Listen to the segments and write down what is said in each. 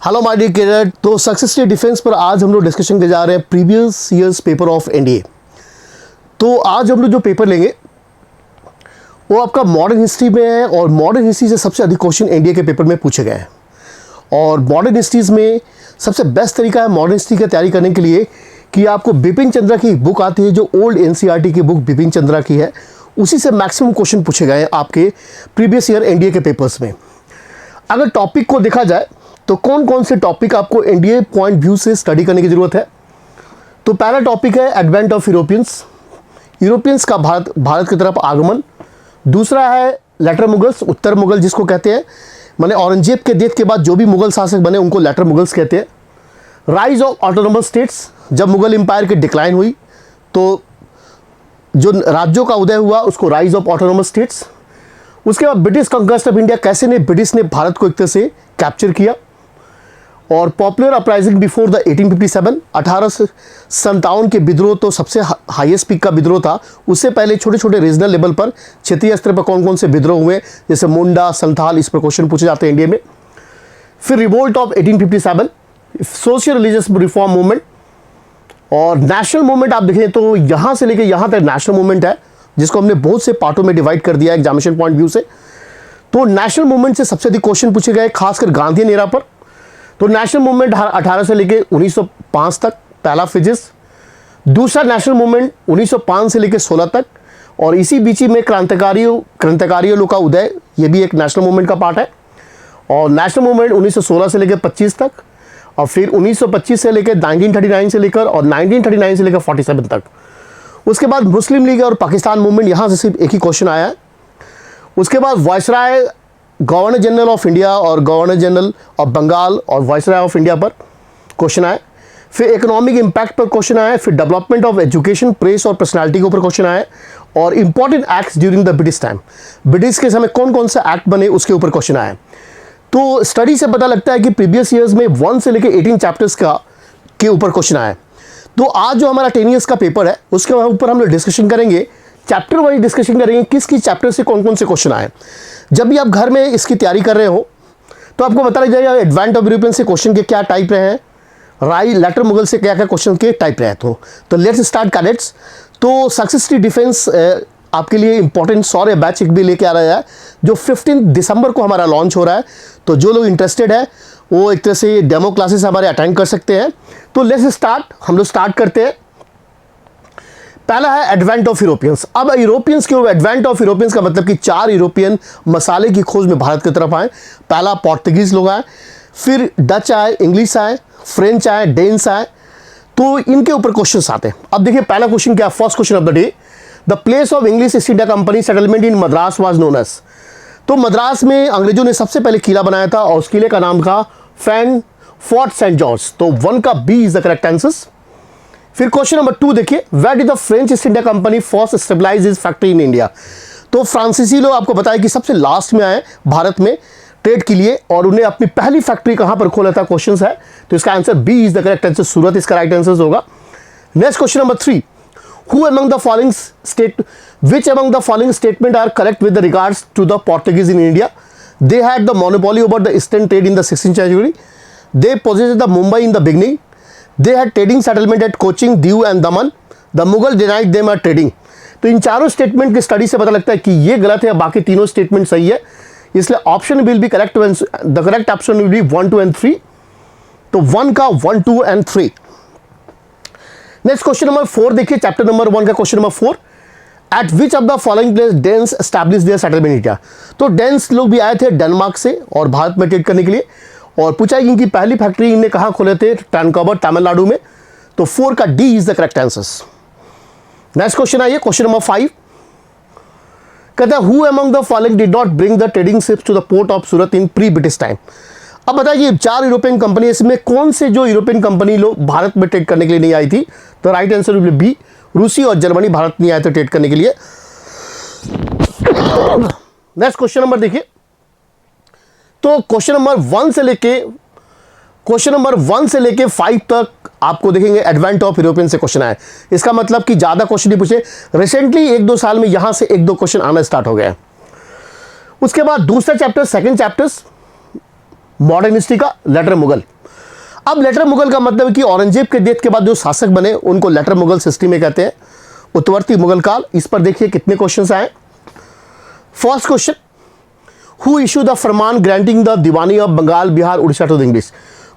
Hello my dear cadet. तो successful defence पर आज हम लोग डिस्कशन के जा रहे हैं previous years paper of NDA. तो आज हम लोग जो पेपर लेंगे वो आपका मॉडर्न हिस्ट्री में है और मॉडर्न हिस्ट्री से सबसे अधिक क्वेश्चन एनडीए के पेपर में पूछे गए हैं। और मॉडर्न हिस्ट्रीज में सबसे बेस्ट तरीका है मॉडर्न हिस्ट्री की तैयारी करने के लिए कि आपको बिपिन चंद्रा की बुक आती है, जो ओल्ड एनसीईआरटी की बुक बिपिन चंद्रा की है, उसी से मैक्सिमम क्वेश्चन पूछे गए हैं आपके प्रीवियस ईयर एनडीए के पेपर्स में। अगर टॉपिक को देखा जाए तो कौन कौन से टॉपिक आपको एनडीए पॉइंट व्यू से स्टडी करने की ज़रूरत है। तो पहला टॉपिक है एडवेंट ऑफ यूरोपियंस का भारत की तरफ आगमन। दूसरा है लेटर मुगल्स, उत्तर मुगल जिसको कहते हैं, माने औरंगजेब के डेथ के बाद जो भी मुगल शासक बने उनको लेटर मुगल्स कहते हैं। राइज ऑफ ऑटोनोमस स्टेट्स, जब मुगल एम्पायर की डिक्लाइन हुई तो जो राज्यों का उदय हुआ उसको राइज ऑफ ऑटोनोमस स्टेट्स। उसके बाद ब्रिटिश कंक्वेस्ट ऑफ इंडिया, कैसे ने ब्रिटिश ने भारत को एक तरह से कैप्चर किया। और पॉपुलर अपराइजिंग बिफोर द 1857, 1857 के विद्रोह तो सबसे हाईएस्ट पीक का विद्रोह था। उससे पहले छोटे छोटे रीजनल लेवल पर, क्षेत्रीय स्तर पर कौन कौन से विद्रोह हुए, जैसे मुंडा, संथाल, इस पर क्वेश्चन पूछे जाते हैं इंडिया में। फिर revolt of 1857, social religious reform movement. और नेशनल मूवमेंट आप देखें तो यहाँ से लेकर यहाँ तक नेशनल मूवमेंट है, जिसको हमने बहुत से पार्टों में डिवाइड कर दिया एग्जामिनेशन पॉइंट व्यू से। तो नेशनल मूवमेंट से सबसे अधिक क्वेश्चन पूछे गए, खासकर गांधी एरा पर। तो नेशनल मूवमेंट 18 से लेकर 1905 तक पहला फिजिस। दूसरा नेशनल मूवमेंट 1905 से लेकर 16 तक। और इसी बीच में क्रांतिकारियों का उदय, ये भी एक नेशनल मूवमेंट का पार्ट है। और नेशनल मूवमेंट 1916 से लेकर 25 तक। और फिर 1925 से लेकर 1939 से लेकर और 1939 से लेकर 47 तक। उसके बाद मुस्लिम लीग और पाकिस्तान मूवमेंट, यहाँ से सिर्फ एक ही क्वेश्चन आया है। उसके बाद viceroy, governor general of India और गवर्नर जनरल ऑफ बंगाल और वायसराय ऑफ इंडिया पर क्वेश्चन आए। फिर इकोनॉमिक इम्पैक्ट पर क्वेश्चन आए। फिर डेवलपमेंट ऑफ एजुकेशन, प्रेस और पर्सनालिटी के ऊपर क्वेश्चन आए। और important acts during the British time, British के समय कौन कौन से एक्ट बने उसके ऊपर क्वेश्चन आए। तो स्टडी से पता लगता है कि प्रीवियस ईयर्स में 1 से लेकर 18 चैप्टर्स के ऊपर क्वेश्चन आए। तो आज जो हमारा 10 ईयर्स का पेपर है उसके ऊपर हम लोग डिस्कशन करेंगे, चैप्टर वाइज डिस्कशन करेंगे किस किस चैप्टर से कौन कौन से क्वेश्चन आए। जब भी आप घर में इसकी तैयारी कर रहे हो तो आपको पता लग जाएगा एडवेंट ऑफ यूरोपियन से क्वेश्चन के क्या टाइप रहे हैं, लेटर मुगल से क्या क्या क्वेश्चन के टाइप रहे। तो लेट्स स्टार्ट कैडेट्स। तो सक्सेसफुल डिफेंस आपके लिए इंपॉर्टेंट सौर्य बैच एक भी लेके आ रहा है, जो 15 दिसंबर को हमारा लॉन्च हो रहा है। तो जो लोग इंटरेस्टेड है वो एक तरह से डेमो क्लासेस हमारे अटेंड कर सकते हैं। तो लेट्स स्टार्ट, हम लोग स्टार्ट करते हैं। पहला है एडवेंट ऑफ यूरोपियंस। अब यूरोपियंस क्यों? एडवेंट ऑफ यूरोपियंस का मतलब कि 4 यूरोपियन मसाले की खोज में भारत की तरफ आए। पहला पोर्तुगीज लोग आए, फिर डच आए, इंग्लिश आए, फ्रेंच आए, डेन्स आए। तो इनके ऊपर क्वेश्चन आते हैं। अब देखिए पहला क्वेश्चन क्या, first question of the day, the place of English East India Company settlement in Madras was known as. तो मद्रास में अंग्रेजों ने सबसे पहले किला बनाया था और उस किले का नाम था फोर्ट सेंट जॉर्ज। तो 1 का B is the correct answer. फिर क्वेश्चन नंबर 2 देखिए, where did the French East India Company first stabilise is factory in India. तो फ्रांसीसी लोग आपको बताया कि सबसे लास्ट में आए भारत में ट्रेड के लिए और उन्हें अपनी पहली फैक्ट्री कहां पर खोला था, क्वेश्चन है। तो इसका answer B is the correct answer, Surat इसका राइट आंसर होगा। Next question number 3, Who among the following which among the following statement are correct with the regards to the Portuguese in India? They had the monopoly over the eastern trade in the 16th century. They possessed the Mumbai in the beginning. They had trading settlement at Cochin, Diu and Daman. The Mughal denied them a trading. तो इन चारों statement की study से पता लगता है कि ये गलत है, बाकी तीनों स्टेटमेंट सही है। इसलिए option will be correct, the correct option will be 1, 2 and 3। तो 1 का 1, 2 and 3। नेक्स्ट क्वेश्चन नंबर 4 देखिए, चैप्टर नंबर 1 का question number 4, at which of the following place Danes establish their settlement in India. तो Danes लोग भी आए थे Denmark से और भारत में ट्रेड करने के लिए, और पूछा कि इनकी पहली फैक्ट्री इन्हें कहाँ खोले थे, टैनकॉबर तमिलनाडु में। तो 4 का D is the correct answer. Next question आइए, क्वेश्चन नंबर 5 कहता है, who among the following did not bring the trading ships to the port of Surat in pre British time. अब बताइए 4 यूरोपियन कंपनी, इसमें कौन से जो यूरोपियन कंपनी लोग भारत में ट्रेड करने के लिए नहीं आई थी। तो राइट आंसर विल बी रूसी और जर्मनी भारत नहीं आए थे ट्रेड करने के लिए। नेक्स्ट क्वेश्चन नंबर देखिए, तो क्वेश्चन नंबर 1 से लेके 5 तक आपको देखेंगे एडवेंट ऑफ यूरोपियन से क्वेश्चन आए। इसका मतलब कि ज्यादा क्वेश्चन नहीं पूछे, रिसेंटली 1-2 साल में यहां से 1-2 क्वेश्चन आना स्टार्ट हो गया। उसके बाद दूसरा chapter, second chapters modern history का लेटर मुगल, अब लेटर मुगल का मतलब है कि औरंगजेब के डेथ के बाद जो शासक बने उनको लेटर मुगल सिस्टम में कहते हैं, उत्तरवर्ती मुगल काल। इस पर देखिए कितने क्वेश्चंस आए। First question, who issue the farman granting the diwani of Bengal Bihar Orissa to the English?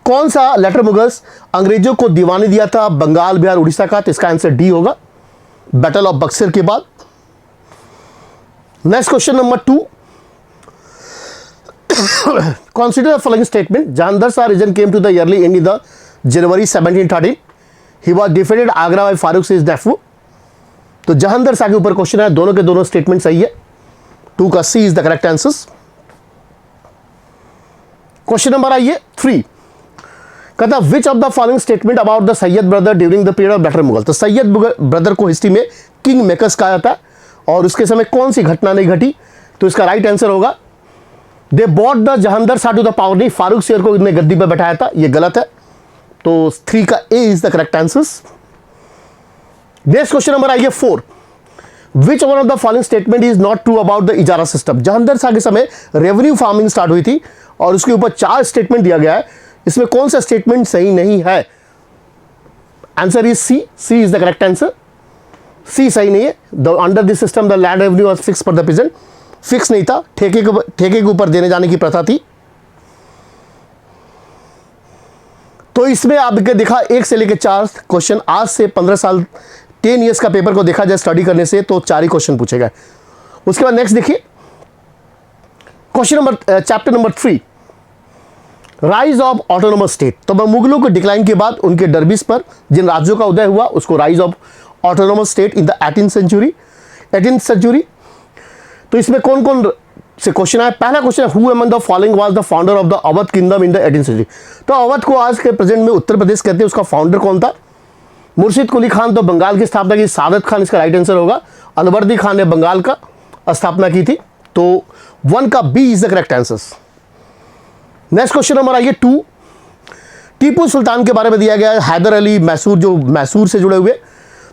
कौन सा लेटर मुगल्स अंग्रेजों को दीवानी दिया था बंगाल बिहार उड़ीसा का? तो इसका आंसर डी होगा, बैटल ऑफ बक्सर के बाद। Next question number 2, consider the following statement. Jahandar Shah region came to the early end in the January 1713. He was defeated Agra by Farooq Shah's nephew. तो जहांदर शाह के ऊपर क्वेश्चन है, दोनों के दोनों स्टेटमेंट सही है। 2 का C is the correct answers. Question number आइए 3, कहता which of the following statement about the Sayyid brother during the period of later Mughal? तो सैयद ब्रदर को हिस्ट्री में किंग मेकर्स कहा जाता है, और उसके समय कौन सी घटना नहीं घटी? तो इसका राइट आंसर होगा they bought the Jahandar Shah to the power. नहीं, फारूक शेर को इन्हें गद्दी पर बैठाया था, ये गलत है। तो 3 का A is the correct answers. Next question number आइए 4, which one of the following statement is not true about the ijara system? Jahandar Shah के समय रेवेन्यू फार्मिंग स्टार्ट हुई थी और उसके ऊपर 4 स्टेटमेंट दिया गया है, इसमें कौन सा स्टेटमेंट सही नहीं है? Answer is C, C is the correct answer. C सही नहीं है। Under this system the land revenue was fix for the present, fix नहीं था, ठेके के ऊपर देने जाने की प्रथा थी। तो इसमें आपके देखा 1 से लेकर 4 क्वेश्चन, आज से 15 साल 10 ईयर्स का पेपर को देखा जाए स्टडी करने से तो 4 ही क्वेश्चन पूछे गए। उसके बाद नेक्स्ट देखिए question number chapter number 3, rise of autonomous state. तो मुगलों के डिक्लाइन के बाद उनके डरबिस पर जिन राज्यों का उदय हुआ उसको rise of autonomous state in the 18th century. तो इसमें कौन कौन से क्वेश्चन आए? पहला क्वेश्चन है who among the following was the founder of the Awadh kingdom in the 18th century? तो अवध को आज के प्रेजेंट में उत्तर प्रदेश कहते हैं, उसका फाउंडर कौन था? मुर्शिद कुली खान। तो बंगाल की स्थापना की सादत खान, इसका राइट आंसर होगा। अलवर्दी खान ने बंगाल का स्थापना की थी। तो 1 का B is the correct answers. Next question number आइए 2, टीपू सुल्तान के बारे में दिया गया है। हैदर अली मैसूर, जो मैसूर से जुड़े हुए।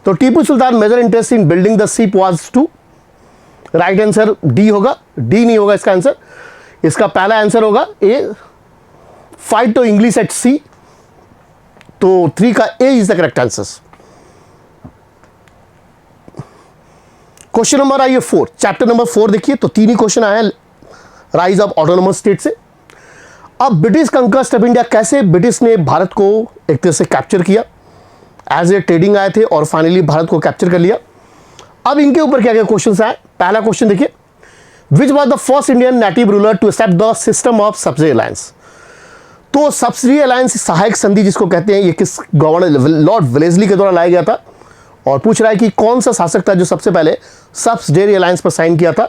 तो Tipu Sultan major interest in building the ship was to, right answer D होगा, डी नहीं होगा इसका आंसर। इसका पहला आंसर होगा A, fight to English at sea. तो 3 का A is the correct answers. Question number आइए 4, चैप्टर नंबर 4 देखिए। तो 3 ही क्वेश्चन आए हैं राइज ऑफ ऑटोनोमस स्टेट से। अब ब्रिटिश कंक्वेस्ट ऑफ इंडिया, कैसे ब्रिटिश ने भारत को एक तरह से कैप्चर किया, एज ए ट्रेडिंग आए थे और फाइनली भारत को कैप्चर कर लिया। अब इनके ऊपर क्या क्या क्वेश्चन आए? पहला क्वेश्चन देखिए, which was the first Indian native ruler to accept the system of subsidy alliance? तो सब्सिडी अलायंस सहायक संधि जिसको कहते हैं, ये किस गवर्नर लॉर्ड वेलेस्ली के द्वारा लाया गया था? और पूछ रहा है कि कौन सा शासक था जो सबसे पहले सब्सिडी अलायंस पर साइन किया था?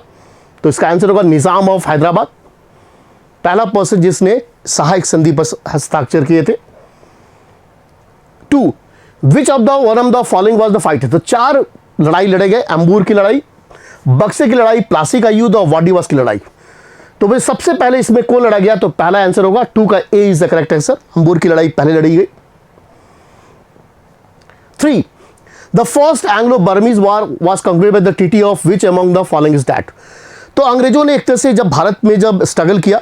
तो इसका आंसर होगा निजाम ऑफ हैदराबाद, पहला पर्सन जिसने सहायक संधि पर हस्ताक्षर किए थे। 2, विच of the one of the following was the fight? तो 4 लड़ाई लड़े गए, अंबूर की लड़ाई, बक्से की लड़ाई, प्लासी का युद्ध और वाडीवास की लड़ाई। तो भाई सबसे पहले इसमें कौन लड़ा गया? तो पहला आंसर होगा 2 का A is the correct answer, Ambur की लड़ाई पहले लड़ी गई। 3, the first Anglo Burmese war was concluded by the treaty of which among the following is that? तो अंग्रेजों ने एक तरह से जब भारत में जब स्ट्रगल किया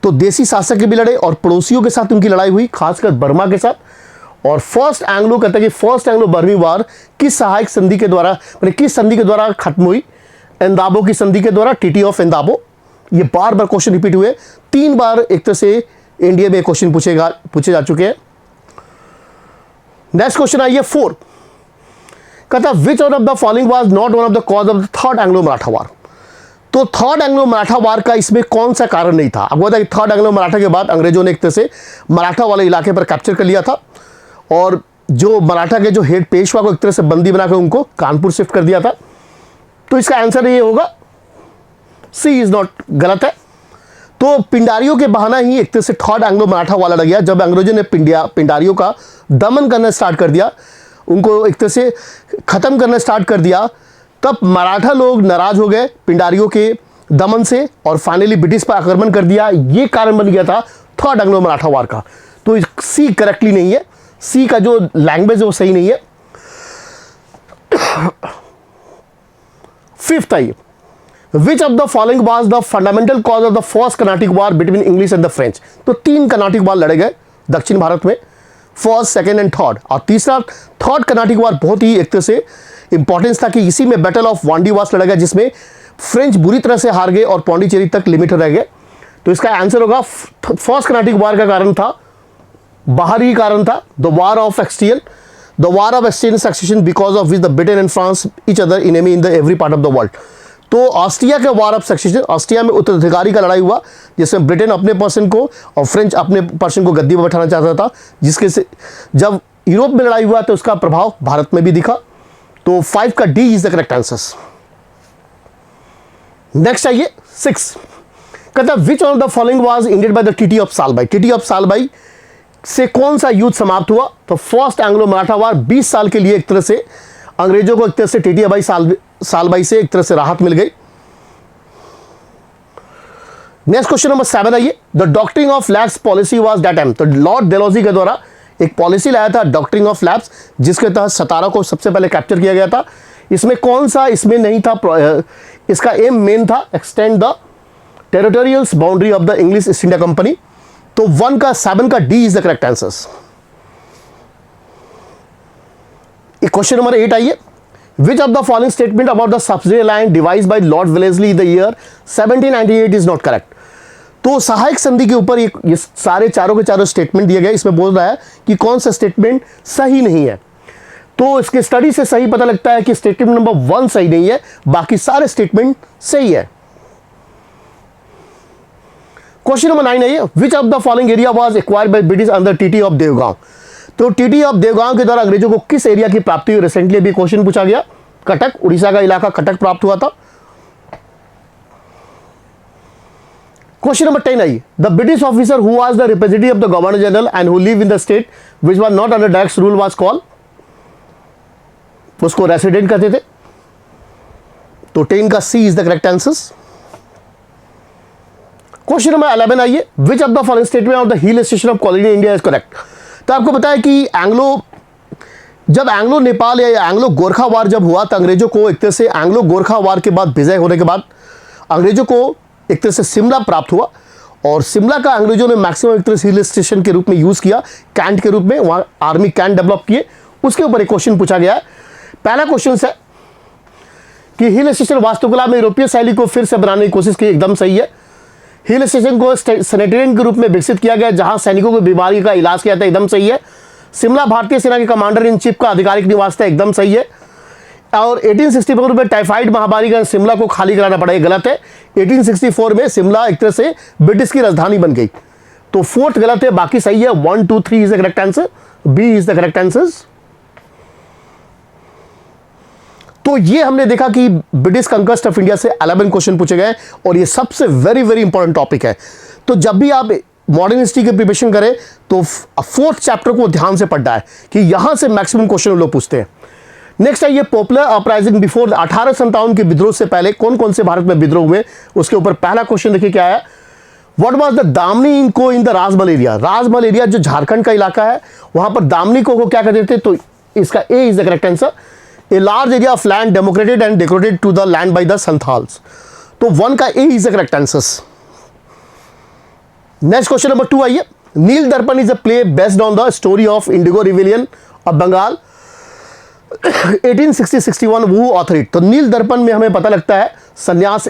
तो देसी शासक के भी लड़े और पड़ोसियों के साथ उनकी लड़ाई हुई, खासकर बर्मा के साथ। और फर्स्ट एंग्लो कहता है कि फर्स्ट एंग्लो बर्मी वार किस सहायक संधि के द्वारा, किस संधि के द्वारा खत्म हुई? एंदाबो की संधि के द्वारा, ट्रीटी ऑफ एंदाबो। ये बार बार क्वेश्चन रिपीट हुए, 3 बार एक तरह से इंडिया में क्वेश्चन पूछे जा चुके हैं। नेक्स्ट क्वेश्चन आइए 4, कहता which one of the following was not one of the cause of the third Anglo Maratha war? तो थर्ड एंग्लो मराठा वार का इसमें कौन सा कारण नहीं था? आपको पता है कि थर्ड एंग्लो मराठा के बाद अंग्रेजों ने एक तरह से मराठा वाले इलाके पर कैप्चर कर लिया था और जो मराठा के जो हेड पेशवा को एक तरह से बंदी बनाकर उनको कानपुर शिफ्ट कर दिया था। तो इसका आंसर ये होगा सी इज नॉट, गलत है। तो पिंडारियों के बहाना ही एक तरह से थर्ड एंग्लो मराठा वाला लग गया। जब अंग्रेजों ने पिंडारियों का दमन करना स्टार्ट कर दिया, उनको एक तरह से खत्म करना स्टार्ट कर दिया, तब मराठा लोग नाराज हो गए पिंडारियों के दमन से और फाइनली ब्रिटिश पर आक्रमण कर दिया। ये कारण बन गया था थर्ड एंग्लो मराठा वार का। तो सी करेक्टली नहीं है, सी का जो लैंग्वेज है वो सही नहीं है। 5th आइए, which of the following was the fundamental cause of the first Carnatic war between English and the French? तो 3 कर्नाटिक वार लड़े गए दक्षिण भारत में। First, second and third. और तीसरा थर्ड कर्नाटिक वार बहुत ही एक तरह से इंपॉर्टेंस था कि इसी में बैटल ऑफ वांडीवास लड़ा गया, जिसमें फ्रेंच बुरी तरह से हार गए और पौंडीचेरी तक लिमिट रह गए। तो इसका आंसर होगा फर्स्ट कर्नाटिक वार का कारण था, बाहरी कारण था, the war of Austrian, the war of Austrian succession because of which the Britain and France each other enemy in the every part of the world. तो ऑस्ट्रिया के वार ऑफ सक्सेशन, ऑस्ट्रिया में उत्तराधिकारी का लड़ाई हुआ, जिसमें Britain अपने person को और फ्रेंच अपने पर्सन को गद्दी पर बैठाना चाहता था, जिसके से जब यूरोप में लड़ाई हुआ तो उसका प्रभाव भारत में भी दिखा। तो 5 का D is the correct answer. Next आइए 6, कहता which of the following was ended bye the treaty of Salbai. Treaty of Salbai से कौन सा युद्ध समाप्त हुआ? तो फर्स्ट एंग्लो मराठा वार 20 साल के लिए एक तरह से अंग्रेजों को एक तरह से टीटीबाई सालबाई से एक तरह से राहत मिल गई। नेक्स्ट क्वेश्चन नंबर 7 आइए, the doctrine of lapse policy was that time. तो लॉर्ड डेलहौजी के द्वारा एक पॉलिसी लाया था डॉक्ट्रिन ऑफ लैप्स, जिसके तहत सतारा को सबसे पहले कैप्चर किया गया था। इसमें कौन सा इसमें नहीं था, इसका एम मेन था extend the territorial boundary of the English East India Company. तो 1 का 7 का D is the correct answer. Question number 8 आइए, which of the following statement about the subsidy line device by Lord Wellesley in the year 1798 is not correct. तो सहायक संधि के ऊपर ये सारे चारों के चारों स्टेटमेंट दिए गए, इसमें बोल रहा है कि कौन सा स्टेटमेंट सही नहीं है। तो इसके स्टडी से सही पता लगता है कि स्टेटमेंट नंबर 1 सही नहीं है, बाकी सारे स्टेटमेंट सही है। क्वेश्चन नंबर 9 है, which of the following area was acquired by British under TT of Devgaon. तो टीटी ऑफ देवगांव के द्वारा अंग्रेजों को किस एरिया की प्राप्ति हुई? रिसेंटली भी क्वेश्चन पूछा गया, कटक, उड़ीसा का इलाका कटक प्राप्त हुआ था। क्वेश्चन नंबर 10 आई, the British officer who was the representative of the governor general and who live in the state which was not under direct rule was called. उसको रेसिडेंट कहते थे। तो 10 का C is the correct answer. Question number 11 आइए, which of the following statement of the hill station of colony India is correct. तो आपको पता है कि जब एंग्लो नेपाल या एंग्लो गोरखा वार जब हुआ तो अंग्रेजों को एक तरह से एंग्लो गोरखा वार के बाद विजय होने के बाद अंग्रेजों को एक तरह से शिमला प्राप्त हुआ, और शिमला का अंग्रेजों ने मैक्सिमम एक तरह से हिल स्टेशन के रूप में यूज किया, कैंट के रूप में, वहां आर्मी कैंट डेवलप किए। उसके ऊपर एक क्वेश्चन पूछा गया है। पहला क्वेश्चन है कि हिल स्टेशन वास्तुकला में यूरोपीय शैली को फिर से बनाने की कोशिश की, एकदम सही है। हिल स्टेशन को सैनिटेरियम के रूप में विकसित किया गया, जहां सैनिकों को बीमारी का इलाज किया था, एकदम सही है। शिमला भारतीय सेना के कमांडर इन चीफ का आधिकारिक निवास था, एकदम सही है। और 1864 में टाइफाइड महामारी का शिमला को खाली कराना पड़ा, ये गलत है। 1864 में शिमला एक तरह से ब्रिटिश की राजधानी बन गई। तो 4th गलत है, बाकी सही है। 1, 2, 3 is the correct answer, B is the correct answer. तो ये हमने देखा कि ब्रिटिश कंक्वेस्ट ऑफ इंडिया से 11 क्वेश्चन पूछे गए, और ये सबसे वेरी वेरी इंपॉर्टेंट टॉपिक है। तो जब भी आप मॉडर्न हिस्ट्री की प्रिपरेशन करें तो 4th चैप्टर को ध्यान से पढ़ना है कि यहां से मैक्सिमम क्वेश्चन लोग पूछते हैं। नेक्स्ट है ये पॉपुलर अपराइजिंग बिफोर 1857 के विद्रोह से पहले कौन कौन से भारत में विद्रोह हुए, उसके ऊपर पहला क्वेश्चन देखिए क्या है। व्हाट वाज द दामनी इनको in the Rajmahal area. Rajmahal area जो झारखंड का इलाका है, वहां पर दामनी को क्या कहते थे? तो इसका A is the correct answer. A large area of land demarcated and decorated to the land by the Santhals. तो 1 का A is the correct answers. Next question number 2 आइए। नील दर्पण is a play based on the story of Indigo Rebellion of Bengal 1860-61 who authored it। तो नील दर्पण में हमें पता लगता है संन्यास,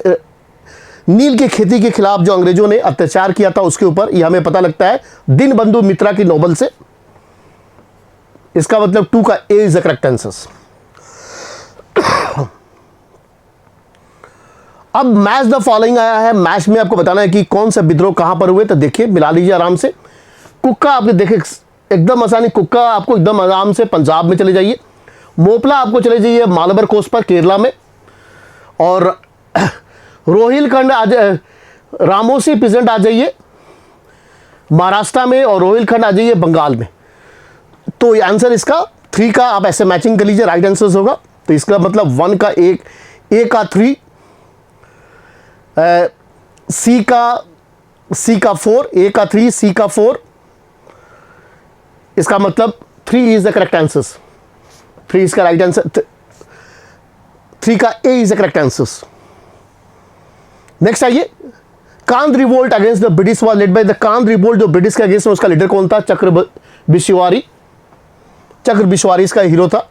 नील की खेती के खिलाफ जो अंग्रेजों ने अत्याचार किया था उसके ऊपर, यह हमें पता लगता है दीनबंधु मित्रा की नोवेल से। इसका मतलब 2 का A is the correct answers। अब मैच द फॉलोइंग आया है। मैच में आपको बताना है कि कौन सा विद्रोह कहां पर हुए, तो देखिए मिला लीजिए आराम से। कुक्का आपने देखे एकदम आसानी, कुक्का आपको एकदम आराम से पंजाब में चले जाइए। मोपला आपको चले जाइए मालबर कोस्ट पर केरला में, और रोहिलखंड रामोसी पिजेंट आ जाइए महाराष्ट्र में, और रोहिलखंड आ जाइए बंगाल में। तो आंसर इसका 3 का आप ऐसे मैचिंग कर लीजिए, राइट आंसर होगा। तो इसका मतलब 1 का 1, ए का 3, सी का 4, ए का 3, सी का 4। इसका मतलब 3 इज द करेक्ट आंसर। 3 इसका राइट आंसर, 3 का A is the correct answer. Next आइए, Kond revolt against the British was led by the Kond revolt, जो ब्रिटिश के अगेंस्ट उसका लीडर कौन था? चक्रवर्ती चक्र बिश्वारी इसका हीरो था।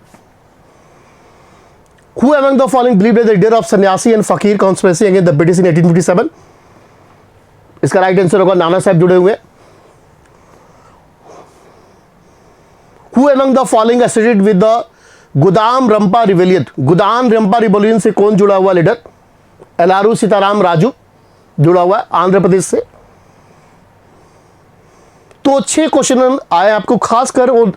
Who among the following believed that the leader of सन्यासी एंड फकीर conspiracy against the British in 1857? इसका राइट आंसर होगा नाना साहब जुड़े हुए। Who among the following associated with the गुदाम रंपा रिवेलियन? गुदाम रंपा रिवोल्यूशन से कौन जुड़ा हुआ लीडर? एलारू सीताराम राजू जुड़ा हुआ है आंध्र प्रदेश से। तो 6 क्वेश्चन आए आपको खासकर, और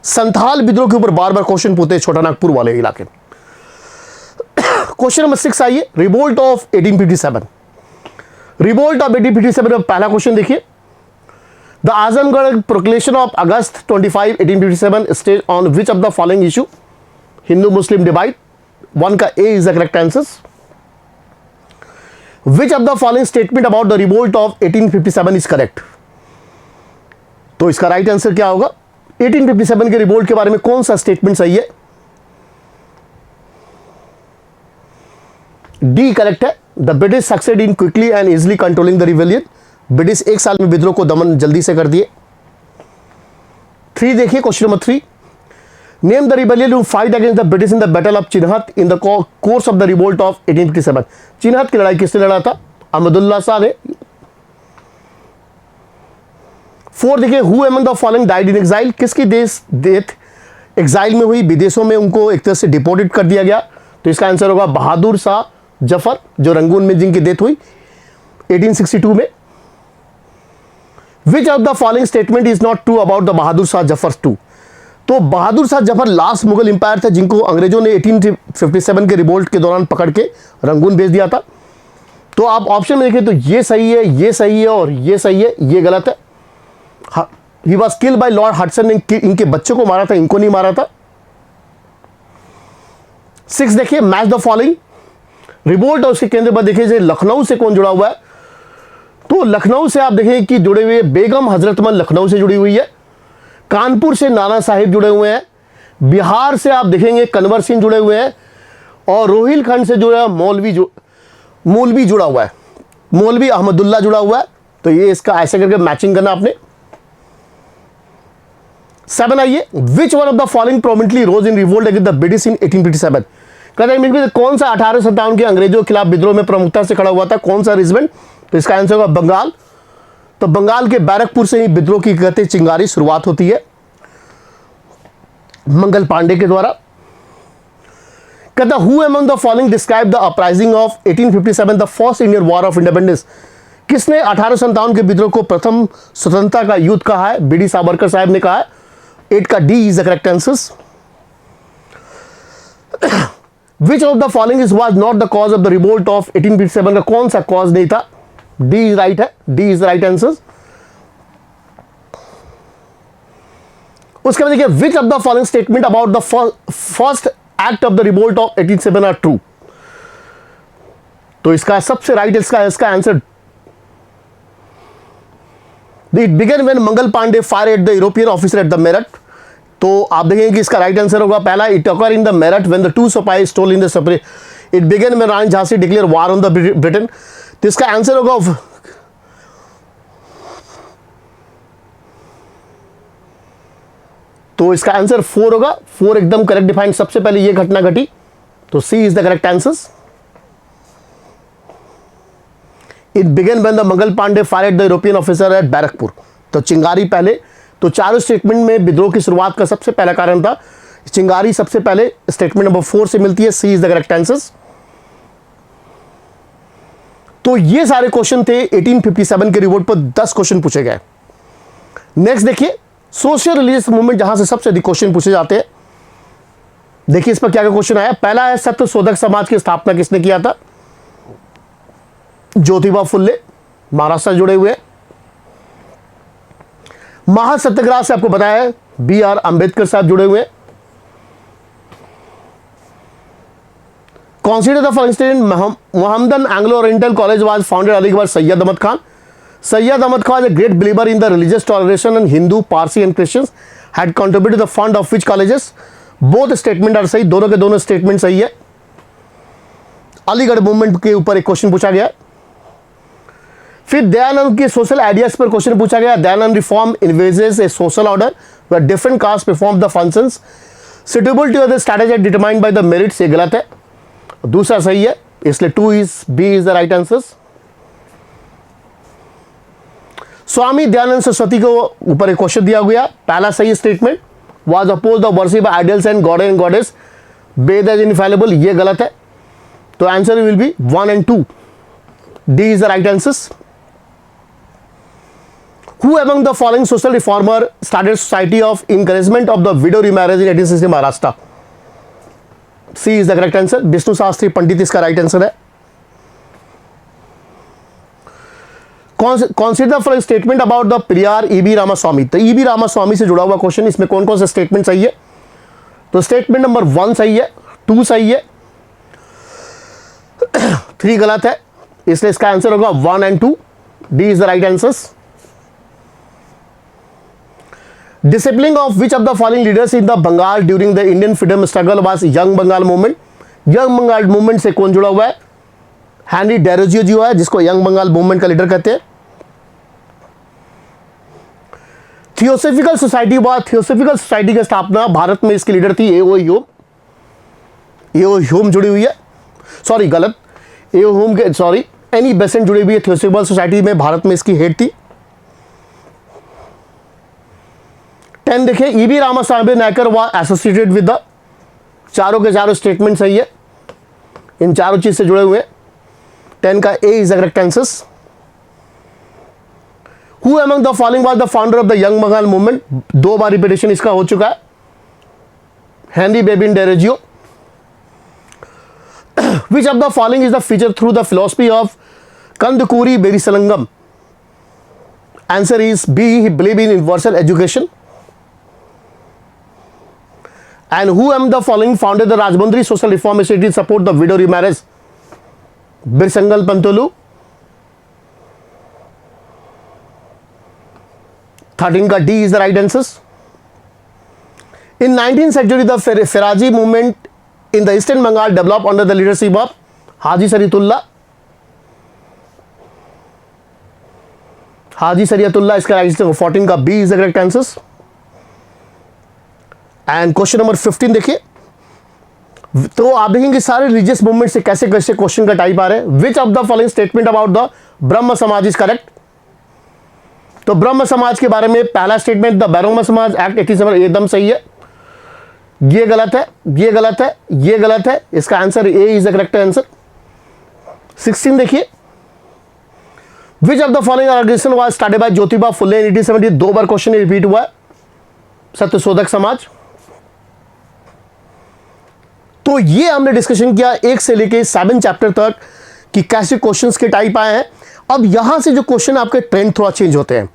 संथाल विद्रोह के ऊपर बार बार क्वेश्चन पूछते हैं छोटा नागपुर वाले इलाके। क्वेश्चन नंबर 6 आइए, रिवोल्ट ऑफ 1857। रिवोल्ट ऑफ 1857 में पहला क्वेश्चन देखिए, the Azamgarh proclamation of August 25, 1857 stage on which of the following issue? Hindu Muslim divide. 1 का A is the correct answer. Which of the following statement about the revolt of 1857 is correct? तो इसका right answer क्या होगा? 1857 के revolt के बारे में कौन सा स्टेटमेंट सही है? डी करेक्ट है, the British succeed in quickly and easily controlling the rebellion. British 1 साल में विद्रोह को दमन जल्दी से कर दिए। 3 देखिए, question number 3, name the rebellion who fight against the British in the battle of Chinhat in the course of the revolt of 1857। Chinhat की लड़ाई किसने लड़ा था? अहमदुल्ला शाह ने। 4 देखिए, who among the following died in exile? किसकी डेथ एग्जाइल में हुई? विदेशों में उनको एक तरह से डिपोर्टेड कर दिया गया। तो इसका आंसर होगा बहादुर शाह जफर, जो रंगून में जिनकी डेथ हुई 1862 में। Which of the following statement is not true about the Bahadur Shah Zafar too? तो बहादुर शाह जफर लास्ट मुगल इंपायर था जिनको अंग्रेजों ने 1857 के रिवोल्ट के दौरान पकड़ के रंगून भेज दिया था। तो आप ऑप्शन में देखें तो ये सही है, ये सही है और ये सही है, ये गलत है। He was killed by Lord Hudson ने इनके बच्चों को मारा था, इनको नहीं मारा था। 6 देखिए, मैच द फॉलोइंग। रिवोल्ट और उसके केंद्र पर देखिए लखनऊ से कौन जुड़ा हुआ है? तो लखनऊ से आप देखें कि जुड़े हुए बेगम हजरतमल लखनऊ से जुड़ी हुई है। कानपुर से नाना साहिब जुड़े हुए हैं। बिहार से आप देखेंगे कन्वर सिंह जुड़े हुए हैं, और रोहिलखंड से जुड़ा मौलवी जुड़ा हुआ है, मौलवी अहमदुल्ला जुड़ा हुआ है। तो ये इसका ऐसे करके मैचिंग करना आपने। 7 आइए, which one of the following prominently rose in revolt against the British in 1857? कहते हैं कौन सा 1857 के अंग्रेजों के खिलाफ विद्रोह में प्रमुखता से खड़ा हुआ था? कौन सा रेजिमेंट? तो इसका आंसर होगा बंगाल। तो बंगाल के बैरकपुर से ही विद्रोह की कहते चिंगारी शुरुआत होती है मंगल पांडे के द्वारा। कहता who among the following describe the uprising of 1857 the first Indian war of independence? किसने 1857 के विद्रोह को प्रथम स्वतंत्रता का युद्ध कहा है? बी डी सावरकर साहब ने कहा है। 8 का D is the correct answer. Which of the following is was not the cause of the revolt of 1857? का कौन सा कॉज नहीं था? डी इज राइट है, डी इज राइट आंसर। उसके बाद देखिए, which of the following statement about the first act of the revolt of 1857 are true? तो इसका सबसे राइट इसका answer, it began when Mangal Pandey fire at the European officer at the Meerut. तो आप देखेंगे कि इसका राइट आंसर होगा पहला, it occur in the Meerut when the 2 sipahi stole in the separate. It began when Rani Jhansi declare war on the Britain. तो इसका answer होगा, तो इसका आंसर 4 होगा। 4 एकदम करेक्ट डिफाइंड, सबसे पहले ये घटना घटी। तो C is the correct answer. It began when the Mangal Pandey fire at the European officer at Barrackpore. तो चिंगारी पहले। तो चारों स्टेटमेंट में विद्रोह की शुरुआत का सबसे पहला कारण था चिंगारी। सबसे पहले स्टेटमेंट नंबर 4 से मिलती है। C is the correct answer. तो ये सारे क्वेश्चन थे 1857 के रिवोल्ट पर 10 क्वेश्चन पूछे गए। नेक्स्ट देखिए, सोशल रिलीजियस मूवमेंट, जहां से सबसे अधिक क्वेश्चन पूछे जाते हैं। देखिए इस पर क्या क्या क्वेश्चन आया। पहला है, सत्य शोधक समाज की स्थापना किसने किया था? ज्योतिबा फुल्ले, महाराष्ट्र से जुड़े हुए। महासत्याग्रह से आपको बताया है बी.आर. अंबेडकर साहब जुड़े हुए। Consider the following statement. Mohammedan Anglo-Oriental College was founded early by Sayyid Ahmad Khan. Sayyid Ahmad Khan was a great believer in the religious toleration and Hindu, Parsi and Christians had contributed to the fund of which colleges? Both statement are सही, दोनों के दोनों statement सही है। Aligarh movement के ऊपर एक question पूछा गया। फिर दयानंद के सोशल आइडियाज पर क्वेश्चन पूछा गया। Dayanand reform envisages a social order where different caste perform the functions suitable to the strategy determined by the merits, ये गलत है। दूसरा सही है, इसलिए 2 is B is the right answer. Swami Dayanand Saraswati को ऊपर एक क्वेश्चन दिया गया। पहला सही statement was oppose the worship by idols and god and goddess, Veda is infallible, ये गलत है। तो answer will B 1 and 2, D is the right answer. Who among the following social reformer started society of encouragement of the widow remarriage in 1860 Maharashtra? C is the correct answer. Vishnu Shastri Pandit इसका right answer है। Consider the following statement about the Periyar E.B. Ramaswami. तो E.B. Ramaswamy से जुड़ा हुआ question, इसमें कौन कौन सा स्टेटमेंट सही है? तो स्टेटमेंट नंबर 1 सही है, 2 सही है, 3 गलत है, इसलिए इसका आंसर होगा 1 and 2, D is the right answer. Discipling of which of the following leaders in the Bengal during the Indian freedom struggle was Young Bengal movement? Young Bengal movement से कौन जुड़ा हुआ है? हेनरी डेरोजियो जो है, जिसको young Bengal movement का leader कहते हैं। थियोसॉफिकल सोसाइटी की स्थापना भारत में इसकी लीडर थी एओ ह्यूम जुड़ी हुई है, सॉरी गलत, एओ ह्यूम के सॉरी एनी बेसेंट जुड़ी हुई है थियोसॉफिकल सोसाइटी में, भारत में इसकी हेड थी। 10 देखिए, E B Ramaswamy Naicker was associated with the, चारों के चारों स्टेटमेंट सही है, इन चारों चीज से जुड़े हुए हैं। 10 का A is the correct answer. Who among the following was the founder of the young Bengal movement? 2 बार रिपीटेशन इसका हो चुका है, Henry Vivian Derozio. Which of the following is the feature through the philosophy of Kandukuri Veeresalingam? Answer is B, he believe in universal education. And who among the following founded the Rajmundry Social Reform Initiative to support the widow remarriage? Birsangal Pantolu। 13 का D is the right answer. In 19th century, the Firaji movement in the Eastern Bengal developed under the leadership of Haji Sariatullah। हाजी सरियतुल्लाह इसका right answer. 14 का B is the correct answer। And question number 15 देखिए, तो आप देखेंगे सारे religious movement से कैसे कैसे क्वेश्चन का टाइप आ रहे हैं। विच of the following statement about the ब्रह्म समाज इज करेक्ट? तो ब्रह्म समाज के बारे में पहला स्टेटमेंट, द ब्रह्म समाज एक्ट 87 एकदम सही है, ये गलत है, ये गलत है, ये गलत है, इसका answer A is the correct answer. 16 देखिए, which of the following organization was started by Jyotiba Phule in 1870? 2 बार क्वेश्चन रिपीट हुआ है, सत्यशोधक समाज। तो ये हमने डिस्कशन किया 1 से लेके 7 चैप्टर तक कि कैसे क्वेश्चंस के टाइप आए हैं। अब यहां से जो क्वेश्चन आपके ट्रेंड थोड़ा चेंज होते हैं।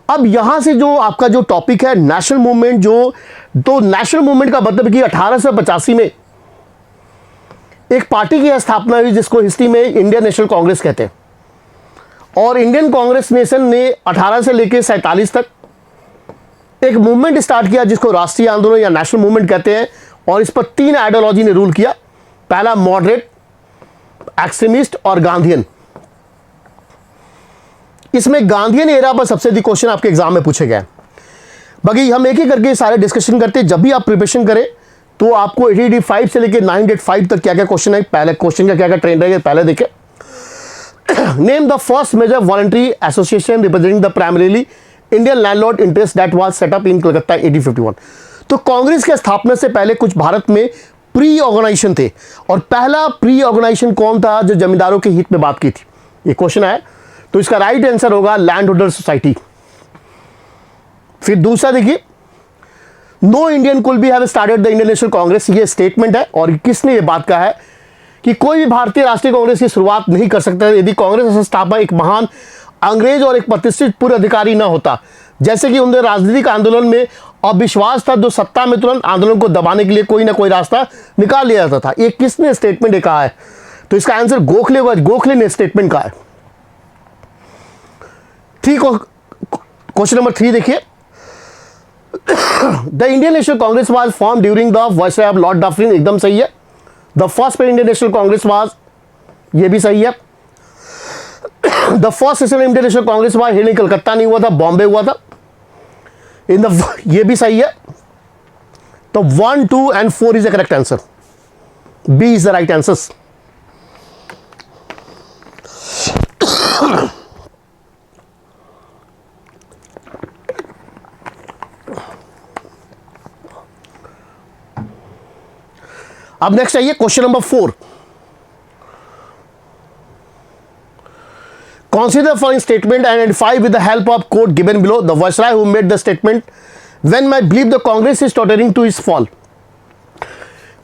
अब यहां से जो आपका जो टॉपिक है नेशनल मूवमेंट, तो नेशनल मूवमेंट का मतलब कि 1885 में एक पार्टी की स्थापना हुई जिसको हिस्ट्री में इंडियन नेशनल कांग्रेस कहते हैं। और इंडियन कांग्रेस नेशन ने 18 से लेके 47 तक एक मूवमेंट स्टार्ट किया जिसको राष्ट्रीय आंदोलन या नेशनल मूवमेंट कहते हैं। और इस पर 3 आइडियोलॉजी ने रूल किया, पहला मॉडरेट, एक्सट्रीमिस्ट और गांधीयन। इसमें गांधीयन एरा पर सबसे अधिक क्वेश्चन आपके एग्जाम में पूछे गए। बाकी हम एक ही करके सारे डिस्कशन करते हैं। जब भी आप प्रिपरेशन करें तो आपको 885 से लेकर 985 तक क्या क्या क्वेश्चन है, पहले क्वेश्चन का क्या क्या ट्रेंड रहेगा पहले देखें। Name the first major voluntary association representing the primarily Indian landlord interest that was set up in Calcutta 1851। तो कांग्रेस के स्थापना से पहले कुछ भारत में प्री ऑर्गेनाइजेशन थे, और पहला प्री ऑर्गेनाइजेशन कौन था जो जमींदारों के हित में बात की थी? ये क्वेश्चन है, तो इसका राइट आंसर होगा लैंड होल्डर सोसाइटी। फिर दूसरा देखिए, no Indian could be have started the Indian National Congress, ये स्टेटमेंट है। और किसने ये बात कहा है कि कोई भी भारतीय राष्ट्रीय कांग्रेस की शुरुआत नहीं कर सकता यदि कांग्रेस का संस्थापक एक महान अंग्रेज और एक प्रतिष्ठित पूर्व अधिकारी न होता। जैसे कि उनके राजनीतिक आंदोलन में अविश्वास था, जो सत्ता में तुरंत आंदोलन को दबाने के लिए कोई ना कोई रास्ता निकाल लिया जाता था। ये किसने स्टेटमेंट कहा है? तो इसका आंसर गोखले ने स्टेटमेंट कहा है। ठीक, क्वेश्चन नंबर 3 देखिए, the Indian National Congress was form during the viceroy of Lord Dufferin, एकदम सही है। The first Indian National Congress was, ये भी सही है। The first session Indian National Congress हुआ हेल्ड इन कलकत्ता नहीं हुआ था, बॉम्बे हुआ था। ये भी सही है। तो 1, 2 and 4 is the correct answer. B is the right answer. अब नेक्स्ट आइए question number 4। Consider the following statement and identify with the help of quote given below the viceroy who made the statement, when I believe the Congress is tottering to its fall.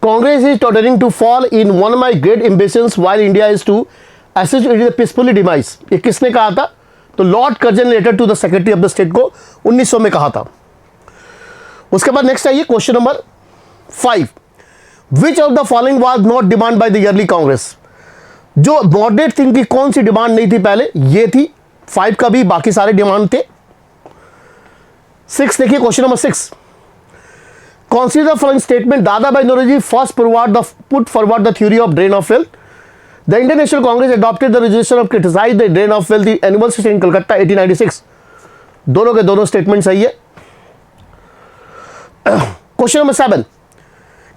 Congress is tottering to fall in one of my great ambitions while India is to assist it is peacefully demise. ये किसने कहा था? तो Lord Curzon letter to the secretary of the state को 1900 में कहा था। उसके बाद नेक्स्ट आइए question number 5। Which of the following was not demand by the early Congress? जो मॉडरेट थिंग की कौन सी डिमांड नहीं थी पहले? ये थी। 5 का भी बाकी सारे डिमांड थे। 6 देखिए question number 6। Consider the following statement. Dadabhai Naoroji first put forward the theory of drain of wealth. The Indian National Congress adopted the resolution of criticize the drain of wealth, the annual session in Calcutta 1896. दोनों के दोनों statement सही है। Question number 7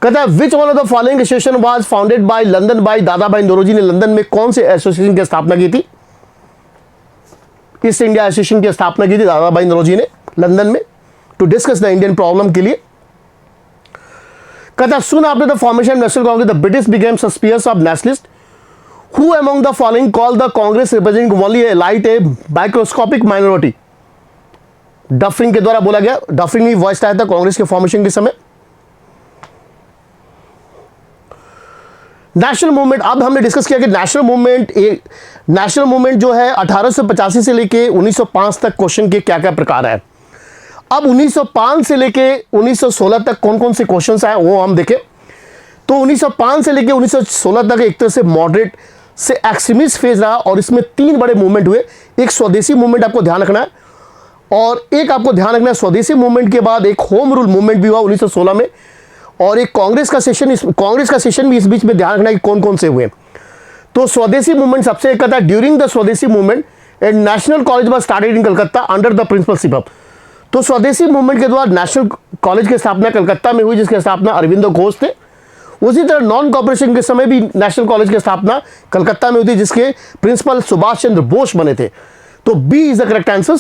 कहता है which one of the following association was founded by London by Dadabhai Naoroji ने London में कौन से एसोसिएशन की स्थापना की थी? ईस्ट इंडिया एसोसिएशन की स्थापना की थी दादाभाई नौरोजी ने लंदन में to discuss the Indian problem के लिए। कहता सुन after the formation national Congress the British became suspicious of nationalist who among the following call the Congress representing only a light a microscopic minority? Dufferin के द्वारा बोला गया। डफरिंग ही वॉइस आया था कांग्रेस के फॉर्मेशन के समय। नेशनल मूवमेंट, अब हमने डिस्कस किया कि नेशनल मूवमेंट जो है 1885 से लेके 1905 तक क्वेश्चन के क्या क्या प्रकार है। अब 1905 से लेके 1916 तक कौन कौन से क्वेश्चंस आए वो हम देखें। तो 1905 से लेके 1916 तक एक तरह से मॉडरेट से एक्सट्रीमिस्ट फेज रहा और इसमें 3 बड़े मूवमेंट हुए। एक स्वदेशी मूवमेंट आपको ध्यान रखना है और एक आपको ध्यान रखना है स्वदेशी मूवमेंट के बाद एक होम रूल मूवमेंट भी हुआ 1916 में और एक कांग्रेस का सेशन भी इस बीच में ध्यान रखना है कि कौन कौन से हुए। तो स्वदेशी मूवमेंट सबसे एक कहता है ड्यूरिंग द स्वदेशी movement A national college was started in Calcutta under the principalship of. तो स्वदेशी मूवमेंट के द्वारा नेशनल कॉलेज की स्थापना कलकत्ता में हुई जिसकी स्थापना अरविंदो घोष थे। उसी तरह नॉन कॉर्पोरेशन के समय भी नेशनल कॉलेज की स्थापना कलकत्ता में हुई थी जिसके प्रिंसिपल सुभाष चंद्र बोस बने थे। तो B is the correct answer.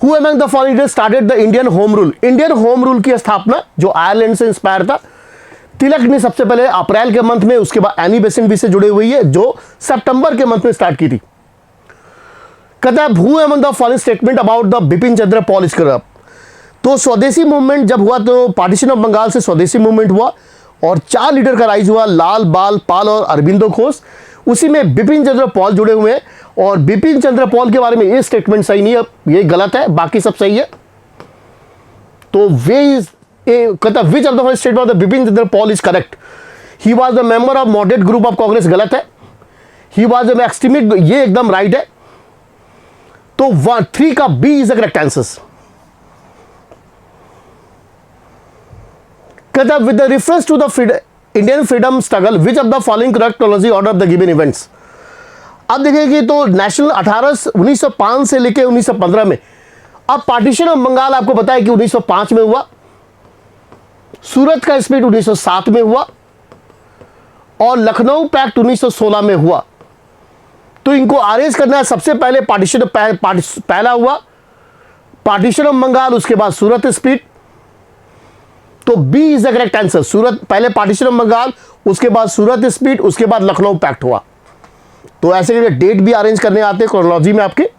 Who among the following leaders started the Indian Home Rule? Indian home rule की स्थापना जो आयरलैंड से इंस्पायर था तिलक ने सबसे पहले अप्रैल के मंथ में, उसके बाद एनी बेसेंट भी से जुड़े हुई है जो सितंबर के मंथ में स्टार्ट की थी। कहता है who among the following statement about the Bipin Chandra Paul is corrupt? तो स्वदेशी मूवमेंट जब हुआ तो पार्टीशन ऑफ बंगाल से स्वदेशी मूवमेंट हुआ और 4 लीडर का राइज हुआ, लाल बाल पाल और अरविंदो घोष। उसी में बिपिन चंद्र पॉल जुड़े हुए हैं और बिपिन चंद्र पॉल के बारे में ये स्टेटमेंट सही नहीं है, ये गलत है, बाकी सब सही है। तो कहता which of the statement of the Bipin Chandra Paul is correct? He was the member of moderate group of Congress, गलत है। ही वाज द एक्सट्रीमिस्ट, ये एकदम राइट है। तो 3 का B is the correct answer. कहता with the reference to the Indian freedom struggle which of the following correct chronology order of the given events? अब देखिए तो नेशनल 1905 से लेके 1915 में, अब पार्टीशन ऑफ बंगाल आपको पता है कि 1905 में हुआ, सूरत का स्प्लिट 1907 में हुआ और लखनऊ पैक्ट 1916 में हुआ। तो इनको अरेंज करना है। सबसे पहले पहला हुआ पार्टीशन ऑफ बंगाल, उसके बाद सूरत स्प्लिट। तो B is the correct answer. Surat पहले पार्टीशन ऑफ बंगाल, उसके बाद सूरत स्प्लिट, उसके बाद लखनऊ पैक्ट हुआ। तो ऐसे करके डेट भी अरेंज करने आते हैं क्रोनोलॉजी में आपके।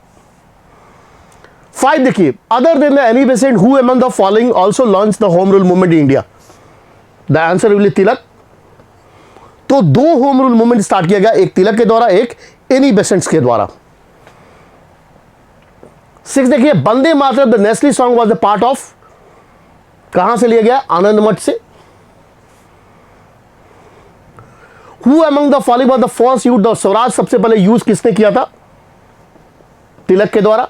5 देखिए other than the Annie Besant who among the following also launch the home rule movement in India? The answer will be Tilak. तो 2 होम रूल मूवमेंट स्टार्ट किया गया, एक तिलक के द्वारा, एक एनी बेसेंट्स के द्वारा। 6 देखिए Vande Mataram the national song was the part of, कहां से लिया गया? आनंद मठ से। Who among the following was the first use the Swaraj सबसे पहले यूज किसने किया था? तिलक के द्वारा।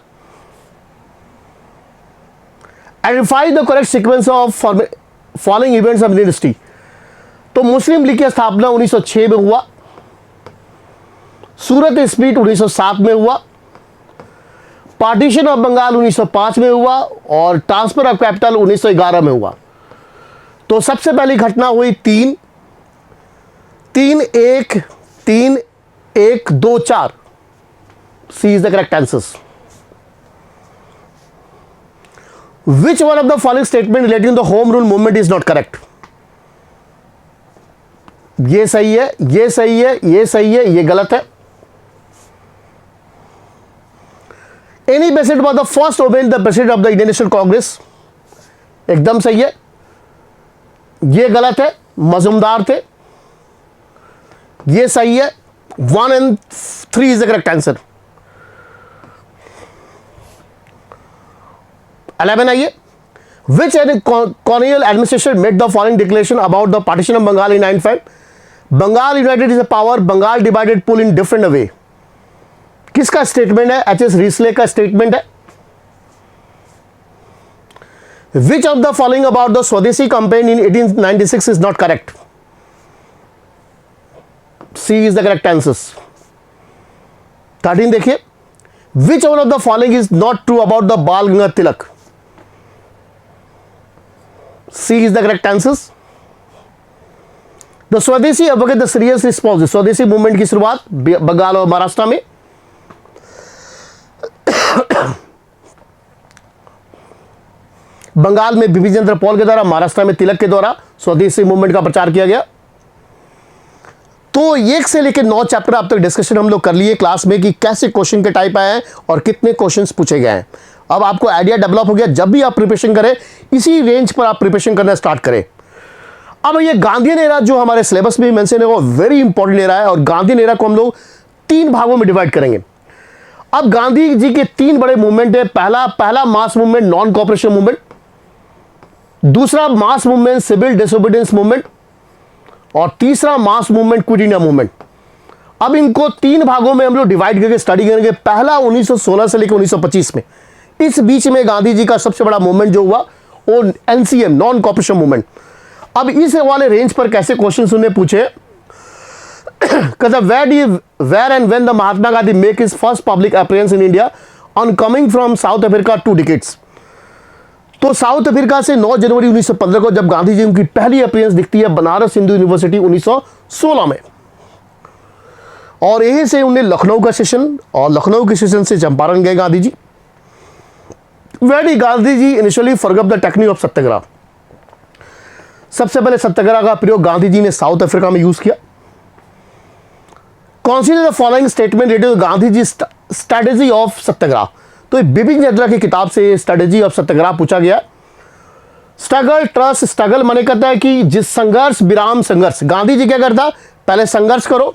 Identify the correct sequence of following events of Indian history. तो मुस्लिम लीग की स्थापना 1906 में हुआ, सूरत स्प्लिट 1907 में हुआ, पार्टीशन ऑफ बंगाल 1905 में हुआ और ट्रांसफर ऑफ कैपिटल 1911 में हुआ। तो सबसे पहली घटना हुई 3-1-3-1-2-4। C is the correct answer. Which one of the following statement relating the home rule movement is not correct? ये सही है, ये सही है, ये सही है, ये गलत है। Annie president was the first woman the president of the Indian National Congress, एकदम सही है। ये गलत है, मजूमदार थे। ये सही है। 1 and 3 is the correct answer. 11 आइए। Which colonial administration made the following declaration about the partition of Bengal in 1995? Bengal united is a power, Bengal divided pull in different way. किसका स्टेटमेंट है? एच.एस. रिस्ले का statement है। Which of the following about the Swadeshi campaign in 1896 is not correct? C is the correct answer. 13 देखिए। Which one of the following is not true about the Bal Gangadhar Tilak? C is the correct answer. The Swadeshi advocate the serious response. स्वदेशी movement की शुरुआत बंगाल और महाराष्ट्र में। बंगाल में बिपिन चंद्र पॉल के द्वारा, महाराष्ट्र में तिलक के द्वारा स्वदेशी मूवमेंट का प्रचार किया गया। तो 1 से लेकर 9 चैप्टर अब तक डिस्कशन हम लोग कर लिए क्लास में कि कैसे क्वेश्चन के टाइप आए हैं और कितने क्वेश्चंस पूछे गए हैं। अब आपको आइडिया डेवलप हो गया। जब भी आप प्रिपरेशन करें, इसी रेंज पर आप प्रिपरेशन करना स्टार्ट करें। अब ये गांधीयन एरा जो हमारे सिलेबस में मेंशन है वो वेरी इंपॉर्टेंट एरा है और गांधीयन एरा को हम लोग 3 भागों में डिवाइड करेंगे। अब गांधी जी के 3 बड़े मूवमेंट है। पहला mass movement non cooperation movement, दूसरा mass movement civil disobedience movement और तीसरा mass movement quit India movement. अब इनको 3 भागों में हम लोग डिवाइड करके स्टडी करेंगे। पहला 1916 से लेकर 1925 में, इस बीच में गांधी जी का सबसे बड़ा मूवमेंट जो हुआ वो एनसीएम नॉन कॉपरेशन मूवमेंट। अब इस वाले रेंज पर कैसे क्वेश्चन उन्होंने पूछे? Where and when the Mahatma Gandhi make his first public appearance in India on coming from South Africa 2 decades. तो साउथ अफ्रीका से 9 जनवरी 1915 को जब गांधी जी उनकी पहली अपीयरेंस दिखती है बनारस हिंदू यूनिवर्सिटी 1916 में, और यहीं से उन्हें लखनऊ का सेशन और लखनऊ के सेशन से चंपारण गए Gandhi ji. Gandhi ji initially forgot the technique of satyagraha. सबसे पहले सत्याग्रह का प्रयोग गांधी जी ने साउथ अफ्रीका में यूज किया। Consider the following statement related Gandhi ji strategy of satyagraha. तो बिपिन चंद्र की किताब से स्ट्रेटेजी ऑफ सत्याग्रह पूछा गया। स्ट्रगल ट्रस्ट स्ट्रगल माने कहता है कि जिस संघर्ष विराम संघर्ष। गांधी जी क्या करता? पहले संघर्ष करो,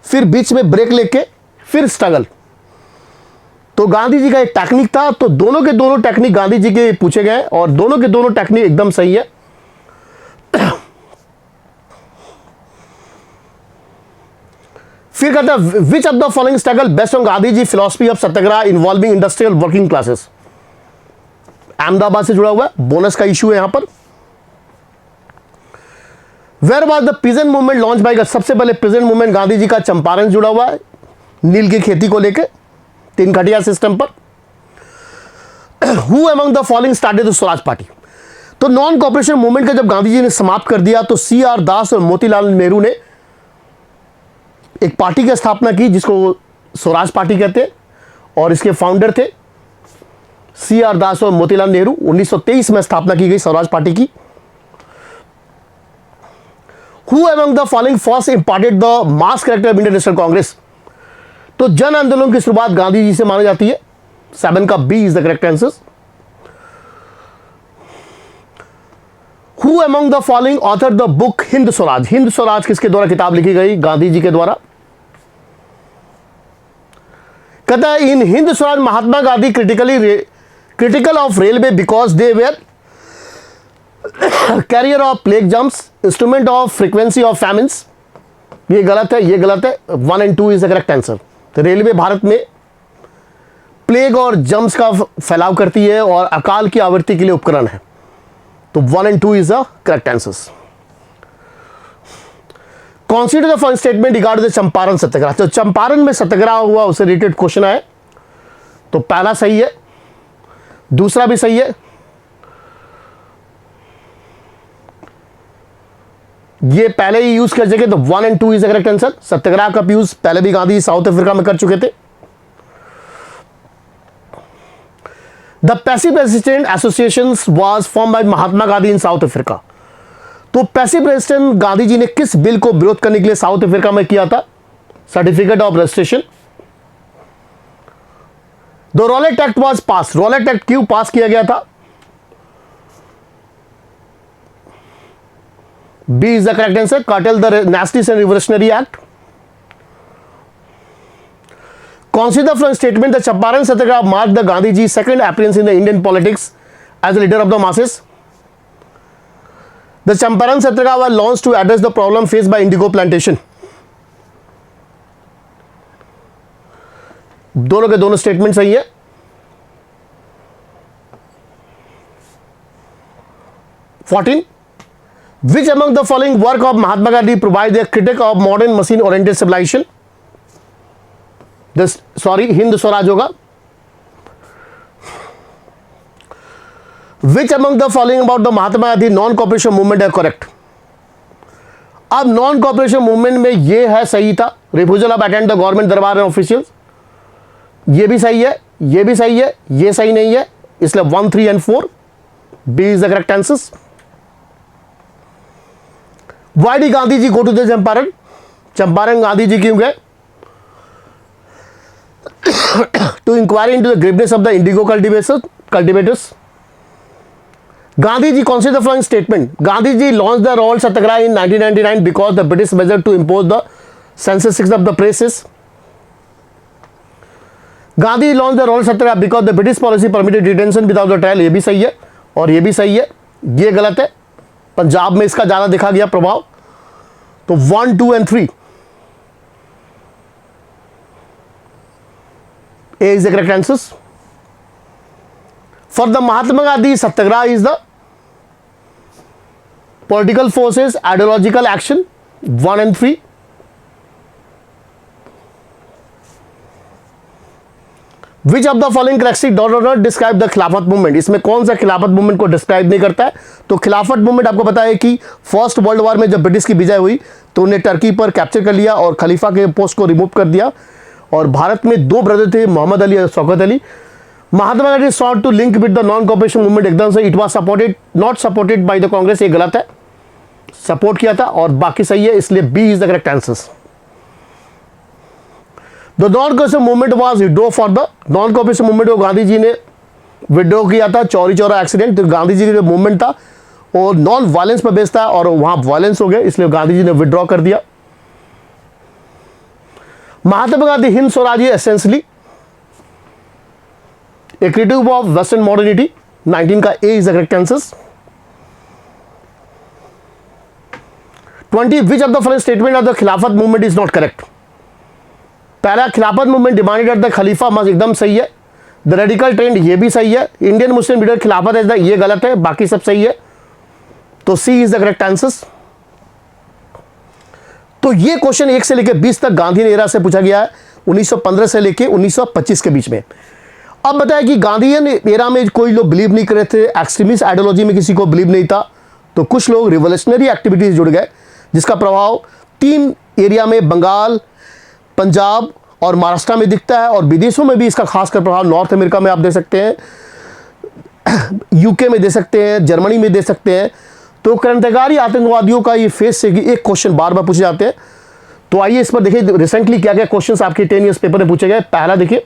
फिर बीच में ब्रेक लेके फिर स्ट्रगल। तो गांधी जी का एक टेक्निक था। तो दोनों के दोनों टेक्निक गांधी जी के पूछे गए और दोनों के दोनों टेक्निक एकदम सही है। फिर कहता है which of the following struggle based on Gandhi ji philosophy of satyagraha involving industrial working classes. Ahmedabad से जुड़ा हुआ है, बोनस का इशू है यहां पर। Where was the peasant movement launch by? सबसे पहले पीजेंट मूवमेंट गांधी जी का चंपारण जुड़ा हुआ है नील की खेती को लेकर 3 खटिया सिस्टम पर। Who among the following started the Swaraj party? तो नॉन कॉपरेशन मूवमेंट का जब गांधी जी ने समाप्त कर दिया तो C.R. दास और मोतीलाल नेहरू ने एक पार्टी की स्थापना की जिसको स्वराज पार्टी कहते हैं और इसके फाउंडर थे C.R. दास और मोतीलाल नेहरू। 1923 में स्थापना की गई स्वराज पार्टी की। Who among the following first imparted the mass character of Indian National Congress? तो जन आंदोलन की शुरुआत गांधी जी से मानी जाती है। 7 का B is the correct answer. Who among the following author the book Hind Swaraj? Hind Swaraj किसके द्वारा किताब लिखी गई? गांधी जी के द्वारा। कहता है in Hind Swaraj Mahatma Gandhi critical of railway because they were carrier of plague jumps instrument of frequency of famines. ये गलत है, ये गलत है। 1 and 2 is the correct answer. तो रेलवे भारत में प्लेग और जम्प्स का फैलाव करती है और अकाल की आवृत्ति के लिए उपकरण है। तो 1 and 2 is the correct answers. Consider the following statement regarding the Champaran satyagraha. तो चंपारण में सत्याग्रह हुआ उससे रिलेटेड क्वेश्चन आए, तो पहला सही है, दूसरा भी सही है, ये पहले ही यूज कर चुके, तो 1 और 2 इज द करेक्ट आंसर। सत्याग्रह का यूज पहले भी गांधी साउथ अफ्रीका में कर चुके थे। The passive resistant association was form by Mahatma Gandhi in south Africa. तो पैसिव रेजिस्टेंट गांधी जी ने किस बिल को विरोध करने के लिए साउथ अफ्रीका में किया था? Certificate of registration. The Rowlatt Act was pass. Rowlatt Act क्यों पास किया गया था? B is the correct answer, curtail the nationalist and revolutionary act. Consider from statement the Champaran Satyagraha marked the Gandhiji's second appearance in the Indian politics as a leader of the masses. The Champaran Satyagraha was launched to address the problem faced by indigo plantation. दोनों के दोनों statement सही है। Which among the following work of Mahatma Gandhi provides a critique of modern machine-oriented civilization? Hind Swaraj होगा। Which among the following about the Mahatma Gandhi non cooperation movement है correct? अब non cooperation movement में ये है सही था, refusal of attend the government दरबार and officials, ये भी सही है, ये भी सही है, ये सही नहीं है, इसलिए 1, 3 and 4 B is the correct answers. Why did Gandhi ji go to the Champaran? Champaran Gandhi ji क्यों गए? To inquire into the graveness of the indigo cultivators. Gandhi ji considered the following statement. Gandhi ji launched the Revolt Satyagraha in 1999 because the British measure to impose the censorship of the presses. Gandhi launched the Revolt Satyagraha because the British policy permitted detention without the trial. ये भी सही है और ये भी सही है, ये गलत है। पंजाब में इसका ज़्यादा देखा गया प्रभाव, तो 1, 2 and 3 A is the correct answers. For the Mahatma Gandhi, Satyagraha is the political forces, ideological action, 1 and 3. Which of the following characteristics does not describe the खिलाफत मूवमेंट? इसमें कौन सा खिलाफत मूवमेंट को डिस्क्राइब नहीं करता है? तो खिलाफत मूवमेंट आपको पता है कि फर्स्ट वर्ल्ड वॉर में जब ब्रिटिश की विजय हुई तो उन्हें टर्की पर कैप्चर कर लिया और खलीफा के पोस्ट को रिमूव कर दिया, और भारत में 2 ब्रदर थे, मोहम्मद अली और Shaukat Ali. Mahatma Gandhi sought to link with the non cooperation movement, एकदम से it was supported not supported by the Congress, ये गलत है, सपोर्ट किया था, और बाकी सही है, इसलिए B is the correct answers. The non cooperation movement was withdraw for the non cooperation movement को गांधी जी ने विड्रॉ किया था चौरी चौरा एक्सीडेंट, तो गांधी जी का जो मूवमेंट था वो नॉन वायलेंस पर बेस्ड था और वहां वायलेंस हो गया, इसलिए गांधी जी ने विड्रॉ कर दिया। Mahatma Gandhi Hind Swaraj essentially a critique of western modernity, 19 का A is the correct answers. 20 which of the following statement of the Khilafat movement is not correct? पहला, Khilafat movement demanded at the खलीफा मस्ट, एकदम सही है। द रेडिकल ट्रेंड, ये भी सही है। इंडियन मुस्लिम लीडर खिलाफत है, ये गलत है, बाकी सब सही है, तो C is the correct answers. तो ये क्वेश्चन 1 से लेकर 20 तक गांधी एरा से पूछा गया है, 1915 से लेकर 1925 के बीच में। अब बताया कि गांधीयन एरा में कोई लोग बिलीव नहीं कर रहे थे, एक्सट्रीमिस्ट आइडियोलॉजी में किसी को बिलीव नहीं था, तो कुछ लोग रिवोल्यूशनरी एक्टिविटीज जुड़ गए, जिसका प्रभाव 3 एरिया में, बंगाल, पंजाब और महाराष्ट्र में दिखता है, और विदेशों में भी इसका खासकर प्रभाव नॉर्थ अमेरिका में आप दे सकते हैं, यूके में दे सकते हैं, जर्मनी में दे सकते हैं। तो क्रांतिकारी आतंकवादियों का ये फेस से एक क्वेश्चन बार बार पूछे जाते हैं, तो आइए इस पर देखिए रिसेंटली क्या क्या क्वेश्चंस आपके 10 ईयर्स पेपर में पूछे गए। पहला देखिए,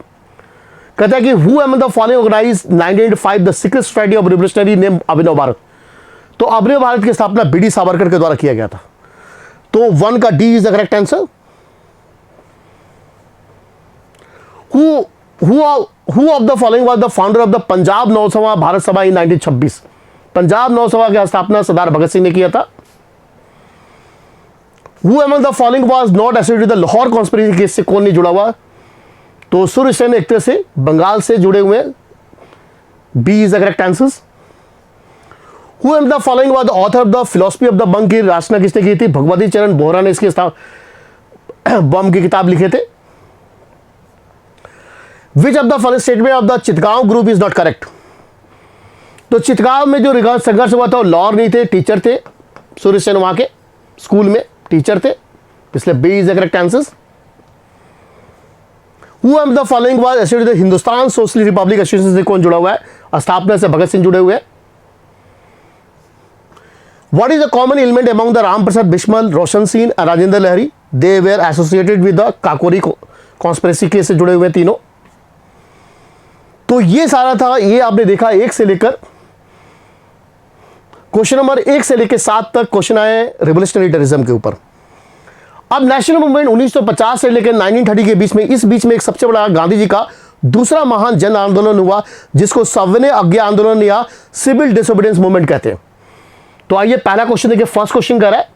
कहता है कि who among the following organize 1985 the secret society of revolutionary name Abhinav Bharat? तो अभिनव भारत की स्थापना बीडी सावरकर के द्वारा किया गया था, तो 1 का D is the correct answer. Who of the following was the founder of the Punjab नौसभा भारत सभा in 1926? पंजाब नौसभा की स्थापना सरदार भगत सिंह ने किया था। Who among the following was not associated with the Lahore conspiracy case से कौन नहीं जुड़ा हुआ? तो सूर्य सेन एक तरह से बंगाल से जुड़े हुए, B is the correct answers. Who among the following was the author of the philosophy of the bomb की रचना किसने की थी? भगवती चरण बोहरा ने इसकी बम की किताब लिखे थे। Which of the following statement of the Chittagong group is not correct? तो चितगांव में जो संघर्ष हुआ था वो लॉयर नहीं थे, टीचर थे। सूर्य सेन वहां के स्कूल में टीचर थे, इसलिए B is the correct answer. Who among the following was associated with Hindustan Socialist Republic Association से कौन जुड़ा हुआ है? स्थापना से भगत सिंह जुड़े हुए हैं। What is the common element among the Ram Prasad Bismal, Roshan Singh and Rajendra Lahiri? They were associated with the Kakori conspiracy case से जुड़े हुए तीनों। तो ये सारा था, ये आपने देखा 1 से लेकर क्वेश्चन नंबर 1 से लेकर 7 तक क्वेश्चन आए रिवोल्यूशनरी टेररिज्म के ऊपर। अब नेशनल मूवमेंट 1950 से लेकर 1930 के बीच में, इस बीच में एक सबसे बड़ा गांधी जी का दूसरा महान जन आंदोलन हुआ जिसको सविनय अज्ञा आंदोलन या सिविल डिसोबीडियंस मूवमेंट कहते हैं। तो आइए पहला क्वेश्चन देखिए, फर्स्ट क्वेश्चन कर रहा है,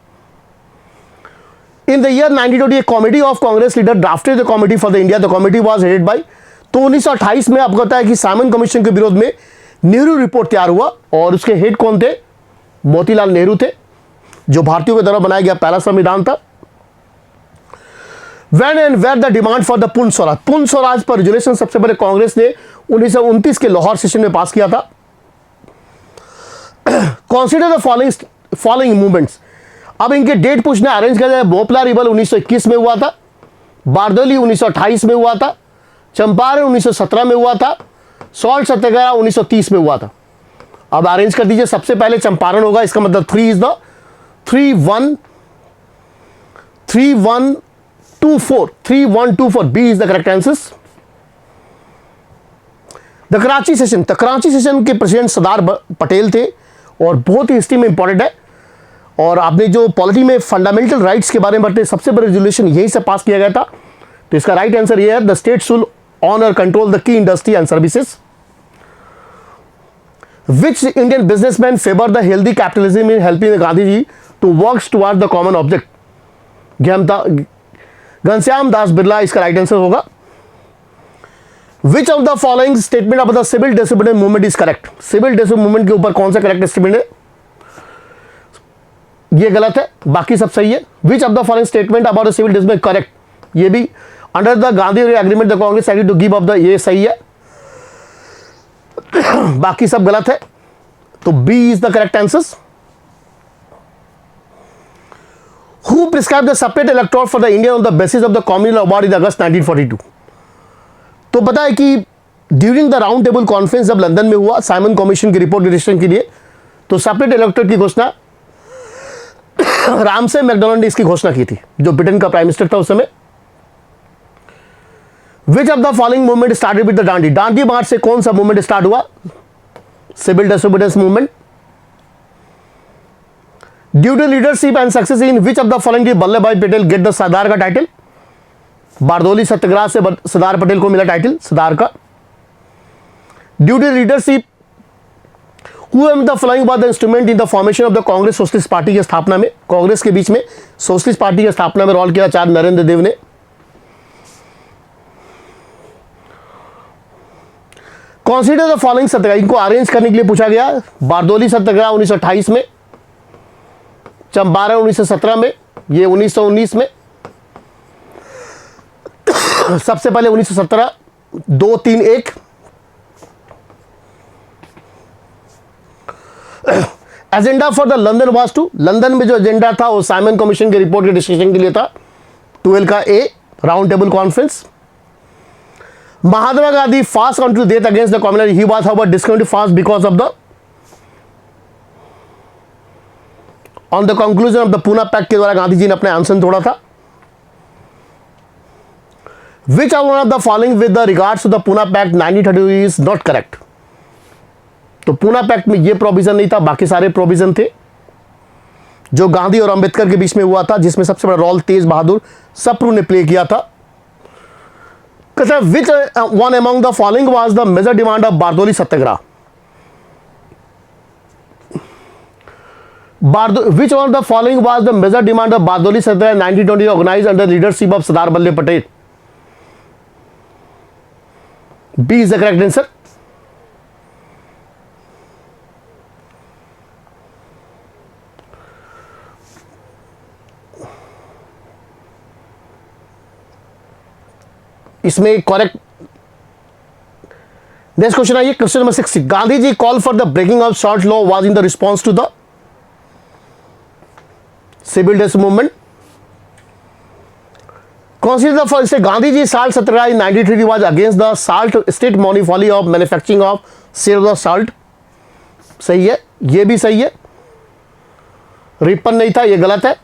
इन the year 1920 A committee of Congress leader drafted the committee for the India, the committee was headed by. तो 1928 में आपको पता है कि साइमन कमीशन के विरोध में नेहरू रिपोर्ट तैयार हुआ और उसके हेड कौन थे? मोतीलाल नेहरू थे, जो भारतीयों के द्वारा बनाया गया पहला संविधान था। When and where the demand for the Purna Swaraj, पूर्ण स्वराज पर रेजोल्यूशन सबसे पहले कांग्रेस ने 1929 के लाहौर सेशन में पास किया था। Consider the following movements. अब इनके डेट पूछना, अरेंज किया जाए। भोपला रिबल 1921 में हुआ था, बारदोली 1928 में हुआ था, चंपारण 1917 में हुआ था, सॉल्ट सत्याग्रह 1930 में हुआ था। अब अरेंज कर दीजिए, सबसे पहले चंपारण होगा, इसका मतलब 3 is the 3124 B is the correct answer. The Karachi session, the Karachi session के प्रेसिडेंट सरदार पटेल थे और बहुत ही हिस्ट्री में इंपॉर्टेंट है। और आपने जो पॉलिटी में फंडामेंटल राइट्स के बारे में पढ़ते, सबसे बड़ा रेजोल्यूशन यहीं से पास किया गया था। तो इसका राइट आंसर ये है, द स्टेट शुड ऑन और control the key industry and services. Which Indian businessman favour the healthy capitalism in helping Gandhi ji to work toward the common object? Ghanshyam Das Birla इसका राइट आंसर होगा। Which of the following statement of the civil disobedience movement is correct? Civil disobedience movement के ऊपर कौन सा correct statement है? ये गलत है, बाकी सब सही है। Which of the following statement about the civil disobedience correct? ये भी under the Gandhi agreement the Congress agreed to give up the, ये सही है। बाकी सब गलत है, तो B is the correct answer. Who prescribe the separate electoral for the Indian on the basis of the communal award in August 1942? तो पता है कि during the round table conference जब लंदन में हुआ साइमन कमीशन की रिपोर्ट डिस्कशन के लिए, तो सेपरेट इलेक्टोरेट की घोषणा रामसे मैकडोनाल्ड ने इसकी घोषणा की थी, जो ब्रिटेन का प्राइम मिनिस्टर था उस समय। Which of the following movement started with the Dandi? Dandi march से कौन सा मूवमेंट स्टार्ट हुआ? Civil disobedience movement. Due to leadership and success in which of the following did Vallabh Bhai Patel get the सरदार का टाइटल? बारदोली सत्याग्रह से सरदार पटेल को मिला टाइटल सरदार का। Due to leadership who among the following was the instrument in the formation of the Congress Socialist Party की स्थापना में? कांग्रेस के बीच में सोशलिस्ट पार्टी की स्थापना में रोल किया आचार्य नरेंद्र देव ने। कंसीडर द फॉलोइंग सत्याग्रह, इनको अरेंज करने के लिए पूछा गया। बारदोली सत्याग्रह 1928 में, चंपारण 1917 में, ये 1919 में। सबसे पहले 1917 2 3 1। Agenda for the London was to, London में जो एजेंडा था वो साइमन कमीशन के रिपोर्ट के डिस्कशन के लिए था। 12 का A, round table conference. Mahatma Gandhi fast on to death against the community, he was however discounted fast because of the on the conclusion of the Poona pact के द्वारा गांधी जी ने अपने अनशन तोड़ा था। Which are one of the following with the regards to the Poona pact 1932 is not correct? तो Poona pact में ये प्रोविजन नहीं था, बाकी सारे प्रोविजन थे जो गांधी और अंबेडकर के बीच में हुआ था, जिसमें सबसे बड़ा रोल तेज बहादुर सप्रू ने प्ले किया था। Which one among the following was the major demand of Bardoli satyagraha? Which one of the following was the major demand of Bardoli Satyagraha 1920 organized under the leadership of Sardar Vallabh Patel? B is the correct answer. इसमें correct. Next question आइए, question number 6, Gandhi ji call for the breaking of salt law was in the response to the civil dis movement. Consider for instance, Gandhi salt satyagraha in 1933 was against the salt state monopoly of manufacturing of sale of salt। सही है, ये भी सही है। Ripon नहीं था, ये गलत है।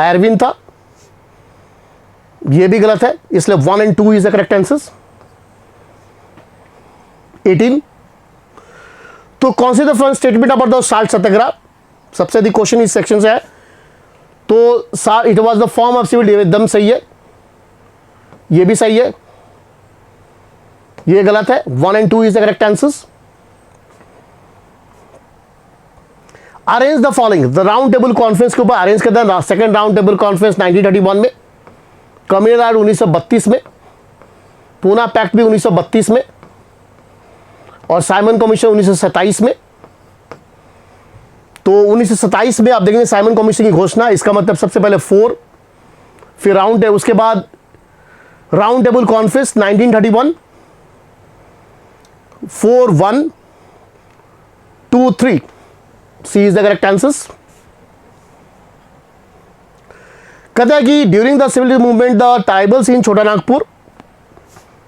एरविन था, ये भी गलत है। इसलिए 1 and 2 is the correct answers. 18, तो consider for statement about the salt satyagraha, सबसे अधिक क्वेश्चन इस सेक्शन से है। तो it was the form of civil, एकदम सही है, ये भी सही है, ये गलत है। 1 and 2 is the correct answers. Arrange the following, the round table conference के ऊपर अरेंज करता है। सेकंड राउंड टेबल कॉन्फ्रेंस 1931 में, कम्युनिस्ट 1932 में, पूना पैक्ट भी 1932 में, और साइमन कमीशन 1927 में। तो 1927 में आप देखेंगे साइमन कमीशन की घोषणा, इसका मतलब सबसे पहले 4, फिर राउंड, उसके बाद round table conference 1931, 4, 1, 2, 3, C is the correct answers. कहता है कि during the civil movement the tribals in Chota Nagpur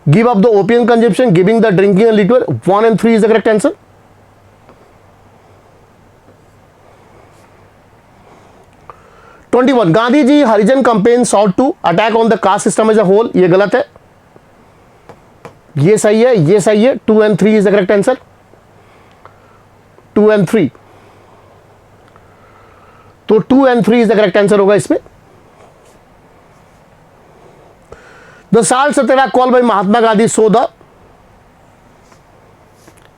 give up the opium consumption, giving the drinking liquid. 1 and 3 is the correct answer. Gandhi ji Harijan campaign sought to attack on the caste system as a whole, ये गलत है, ये सही है, ये सही है। 2 and 3 is the correct answer. 2 and 3, तो 2 and 3 is the correct answer होगा इसमें। The salt satyagraha call by Mahatma Gandhi so the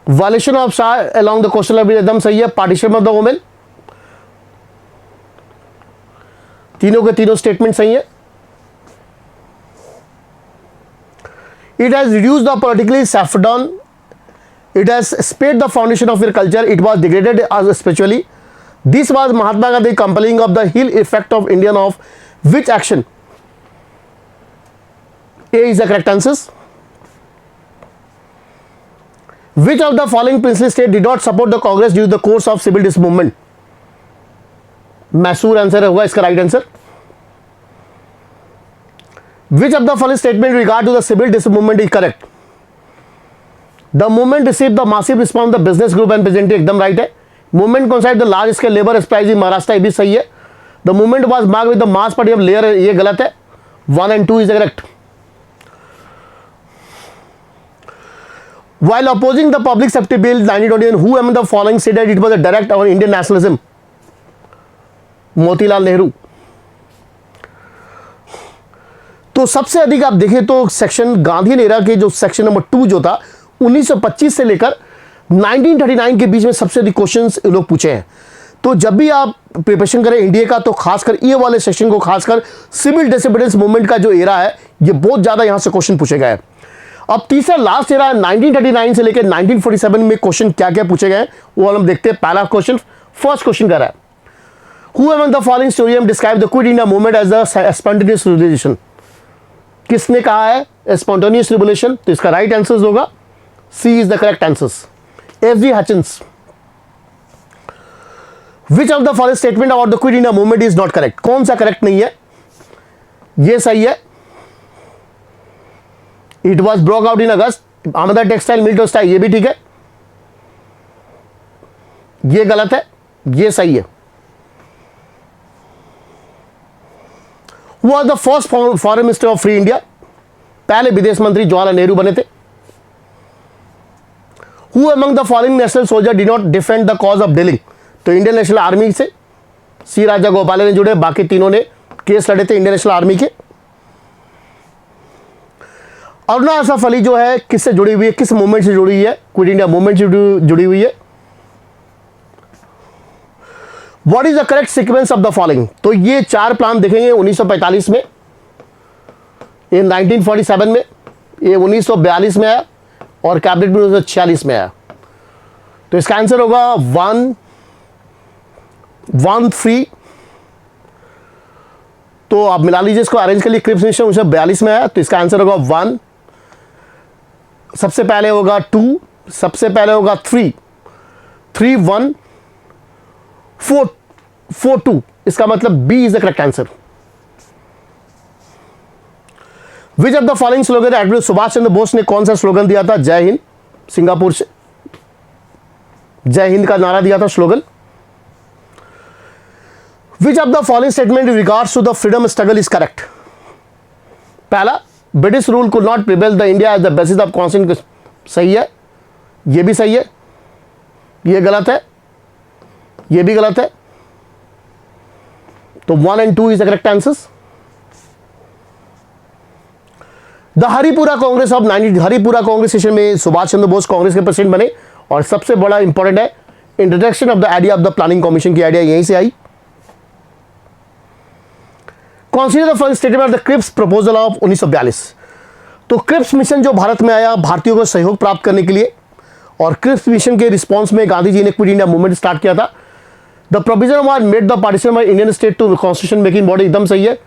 violation of salt along the coastal line, एकदम सही है। पार्टीशन ऑफ द वुमेन, तीनों के तीनों स्टेटमेंट सही है। It has reduce the politically saffron, it has spade the foundation of your culture, it was degraded as spiritually. This was Mahatma Gandhi compelling of the hill effect of Indian of which action. A is the correct answers. Which of the following principle state did not support the Congress due the course of civil dis movement. Mysore answer होगा इसका right answer. Which of the following statement regard to the civil dis movement is correct. The movement receive the massive response the business group and representative, एकदम right है। Movement coincide the large scale labour exercise in Maharashtra, ये भी सही है। The movement was marked with the mass party of layer, ये गलत है। 1 and 2 is correct. While opposing the Public Safety Bill 1921, who among the following said that it was a direct on Indian nationalism? Motilal Nehru. तो सबसे अधिक आप देखें तो section Gandhi era के जो सेक्शन नंबर 2 जो था 1925 से लेकर 1939 के बीच में सबसे अधिक क्वेश्चंस लोग पूछे हैं। तो जब भी आप प्रिपरेशन करें इंडिया का, तो खासकर ये वाले सेक्शन को, खासकर सिविल डिसोबीडियंस मूवमेंट का जो एरा है, ये बहुत ज्यादा यहां से क्वेश्चन पूछे गए। अब तीसरा लास्ट एरा 1939 से लेकर 1947 में क्वेश्चन क्या क्या पूछे गए वो हम देखते हैं। पहला क्वेश्चन, फर्स्ट क्वेश्चन कर रहा है, who among the following historian describe the quit India movement as the spontaneous revolution. किसने कहा है स्पॉन्टेनियस रिवोल्यूशन? तो इसका राइट आंसर होगा C is the correct answers, F G. Hutchins. Which of the following statement about the quit India movement is not correct, कौन सा correct नहीं है? ये सही है, it was broke out in August, आमदा टेक्सटाइल मिल टेक्सटाइल, ये भी ठीक है। ये गलत है, ये सही है। Who was the first foreign minister of free India? पहले विदेश मंत्री जवाहरलाल नेहरू बने थे। Who among the following national soldier did not defend the cause of Delhi? तो इंडियन नेशनल आर्मी से सी राजा गोपाल ने जुड़े, बाकी तीनों ने केस लड़े थे इंडियन नेशनल आर्मी के। अरुणा असफ अली जो है किससे जुड़ी हुई है, किस मूवमेंट से जुड़ी हुई है? क्विट इंडिया मूवमेंट से जुड़ी हुई है। What is the correct sequence of the following? तो ये 4 प्लान देखेंगे 1945 में, ये 1947 में, ये 1942 में आया और कैबिनेट में 1946 में आया। तो इसका आंसर होगा 1, 1, 3। तो आप मिला लीजिए इसको, अरेंज के लिए क्रिप्स मिशन 1942 में आया, तो इसका आंसर होगा 1, सबसे पहले होगा 2, सबसे पहले होगा 3, 3 1 4 4 2, इसका मतलब B is the correct answer. Which of the following slogan admiral Subhash Chandra Bose ने कौन सा स्लोगन दिया था जय हिंद, सिंगापुर से जय हिंद का नारा दिया था slogan. Which of the following statement in regards to the freedom struggle is correct. पहला, British rule could not prevail the India as the basis of constitution, सही है, यह भी सही है, यह गलत है, यह भी गलत है। तो 1 and 2 is the correct answers. The Haripura Congress of 90, Haripura Congress session में सुभाष चंद्र बोस कांग्रेस के प्रेसिडेंट बने, और सबसे बड़ा इंपॉर्टेंट है introduction of the idea of the planning commission की आइडिया यहीं से आई। Consider the first statement of the Cripps proposal of 1942। तो क्रिप्स मिशन जो भारत में आया भारतीयों को सहयोग प्राप्त करने के लिए, और क्रिप्स मिशन के रिस्पॉन्स में गांधी जी ने क्विट इंडिया मूवमेंट स्टार्ट किया था। The provision was made the partition by Indian state to constitution making body, एकदम सही है।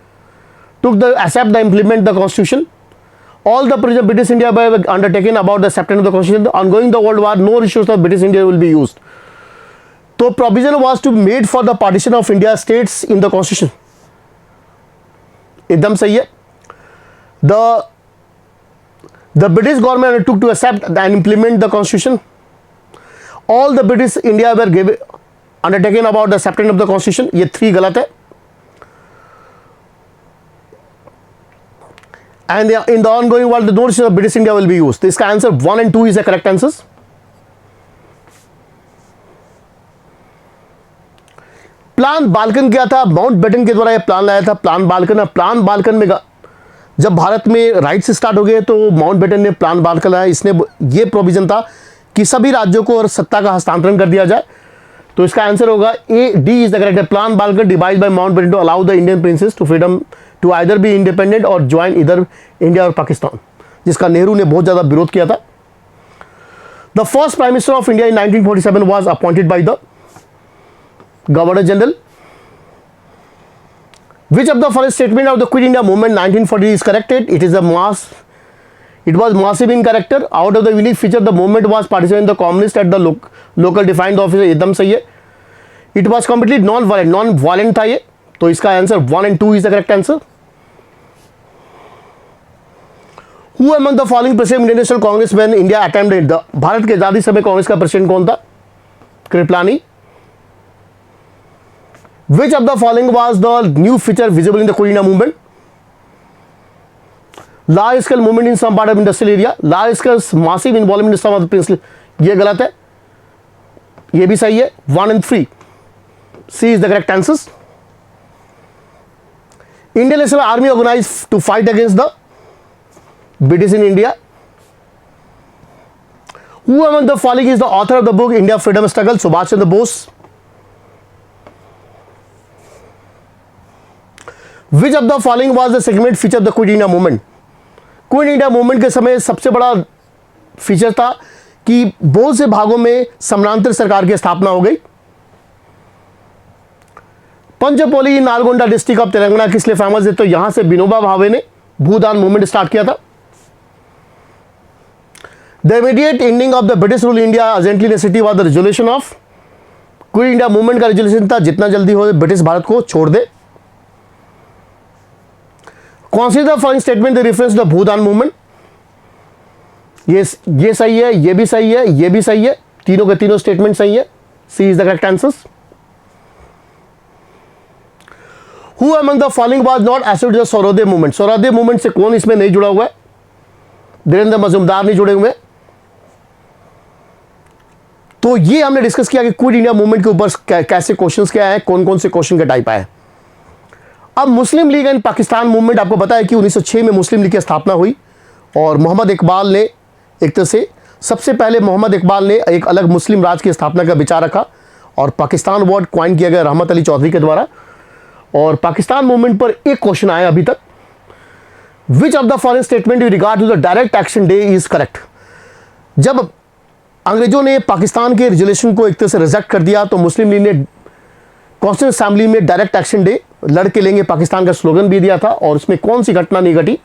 Took the accept the implement the constitution. All the provisions British India were undertaken about the acceptance of the constitution. Ongoing the World War, no issues of British India will be used. So provision was to be made for the partition of India states in the constitution. एकदम सही है। The British government undertook to accept and implement the constitution. All the British India were undertaken about the acceptance of the constitution. ये 3 गलत है। And in the ongoing world, the notion of British India will be used. तो इसका answer 1 and 2 is the correct answers. Plan Balkan क्या था, Mountbatten के द्वारा यह प्लान लाया था। प्लान बाल्कन, प्लान बाल्कन में जब भारत में राइट्स स्टार्ट हो गए तो माउंटबेटन ने प्लान बाल्कन लाया। इसने ये प्रोविजन था कि सभी राज्यों को और सत्ता का हस्तांतरण कर दिया जाए। तो इसका आंसर होगा A, D is the correct. Plan Balkan devise by Mountbatten to allow the Indian princes to freedom to either be independent और ज्वाइन इधर इंडिया और पाकिस्तान, जिसका नेहरू ने बहुत ज्यादा विरोध किया था। The first prime minister of India in 1947 was appointed by the governor general. Which of the first statement of the quit India movement 1940 is corrected. It is a mass, it was massive in character. Out of the unique feature, the movement was participating in the communist at the local defined office. एकदम सही है। It was completely non-violent था ये। तो इसका answer 1 and 2 is the correct answer. Who among the following president Indian National Congress when India attempted the Bharat के आजादी समय कांग्रेस का प्रेसिडेंट कौन था? Kripalani. Which of the following was the new feature visible in the Quit India movement? Large scale movement in some part of industrial area, large scale massive involvement in some of the principal, ये गलत है, ये भी सही है। 1 and 3, C is the correct answers. Indian National Army organized to fight against the British in India. Who among the following is the author of the book India Freedom Struggle? Subhash Chandra Bose. Which of the following was the segment feature of the Quit India movement? Quit India movement के समय सबसे बड़ा feature था कि बहुत से भागों में समानांतर सरकार की स्थापना हो गई। पंचपोली नालगोंडा डिस्ट्रिक्ट ऑफ तेलंगाना किस लिए फेमस है? तो यहां से विनोबा भावे ने भूदान मूवमेंट स्टार्ट किया था। The immediate ending of the British rule India urgently necessity was the resolution of. Quit India movement का रेजोल्यूशन था जितना जल्दी हो ब्रिटिश भारत को छोड़ दे। Consider following statement the reference to the Bhoodan movement. ये सही है, ये भी सही है, ये भी सही है, तीनों के तीनों स्टेटमेंट सही है। C is the correct answers. Who among the following was not associated with the Sarvodaya movement? Sarvodaya movement से कौन इसमें नहीं जुड़ा हुआ है? धीरेन्द्र मजूमदार नहीं जुड़े हुए। तो ये हमने डिस्कस किया कि क्विट इंडिया मूवमेंट के ऊपर कैसे क्वेश्चंस क्या है, कौन कौन से क्वेश्चन के टाइप आए। अब मुस्लिम लीग एंड पाकिस्तान मूवमेंट, आपको पता है कि 1906 में मुस्लिम लीग की स्थापना हुई और मोहम्मद इकबाल ने एक तरह से सबसे पहले मोहम्मद इकबाल ने एक अलग मुस्लिम राज्य की स्थापना का विचार रखा और पाकिस्तान वर्ड क्वाइन किया गया रहमत अली चौधरी के द्वारा। और पाकिस्तान मूवमेंट पर एक क्वेश्चन आया अभी तक, which of the following statement with regard to the direct action day is correct. जब अंग्रेजों ने पाकिस्तान के रिजोल्यूशन को एक तरह से रिजेक्ट कर दिया तो मुस्लिम लीग ने कॉन्स्टिट्यूंट असेंबली में डायरेक्ट एक्शन डे लड़के लेंगे पाकिस्तान का स्लोगन भी दिया था। और उसमें कौन सी घटना नहीं घटी?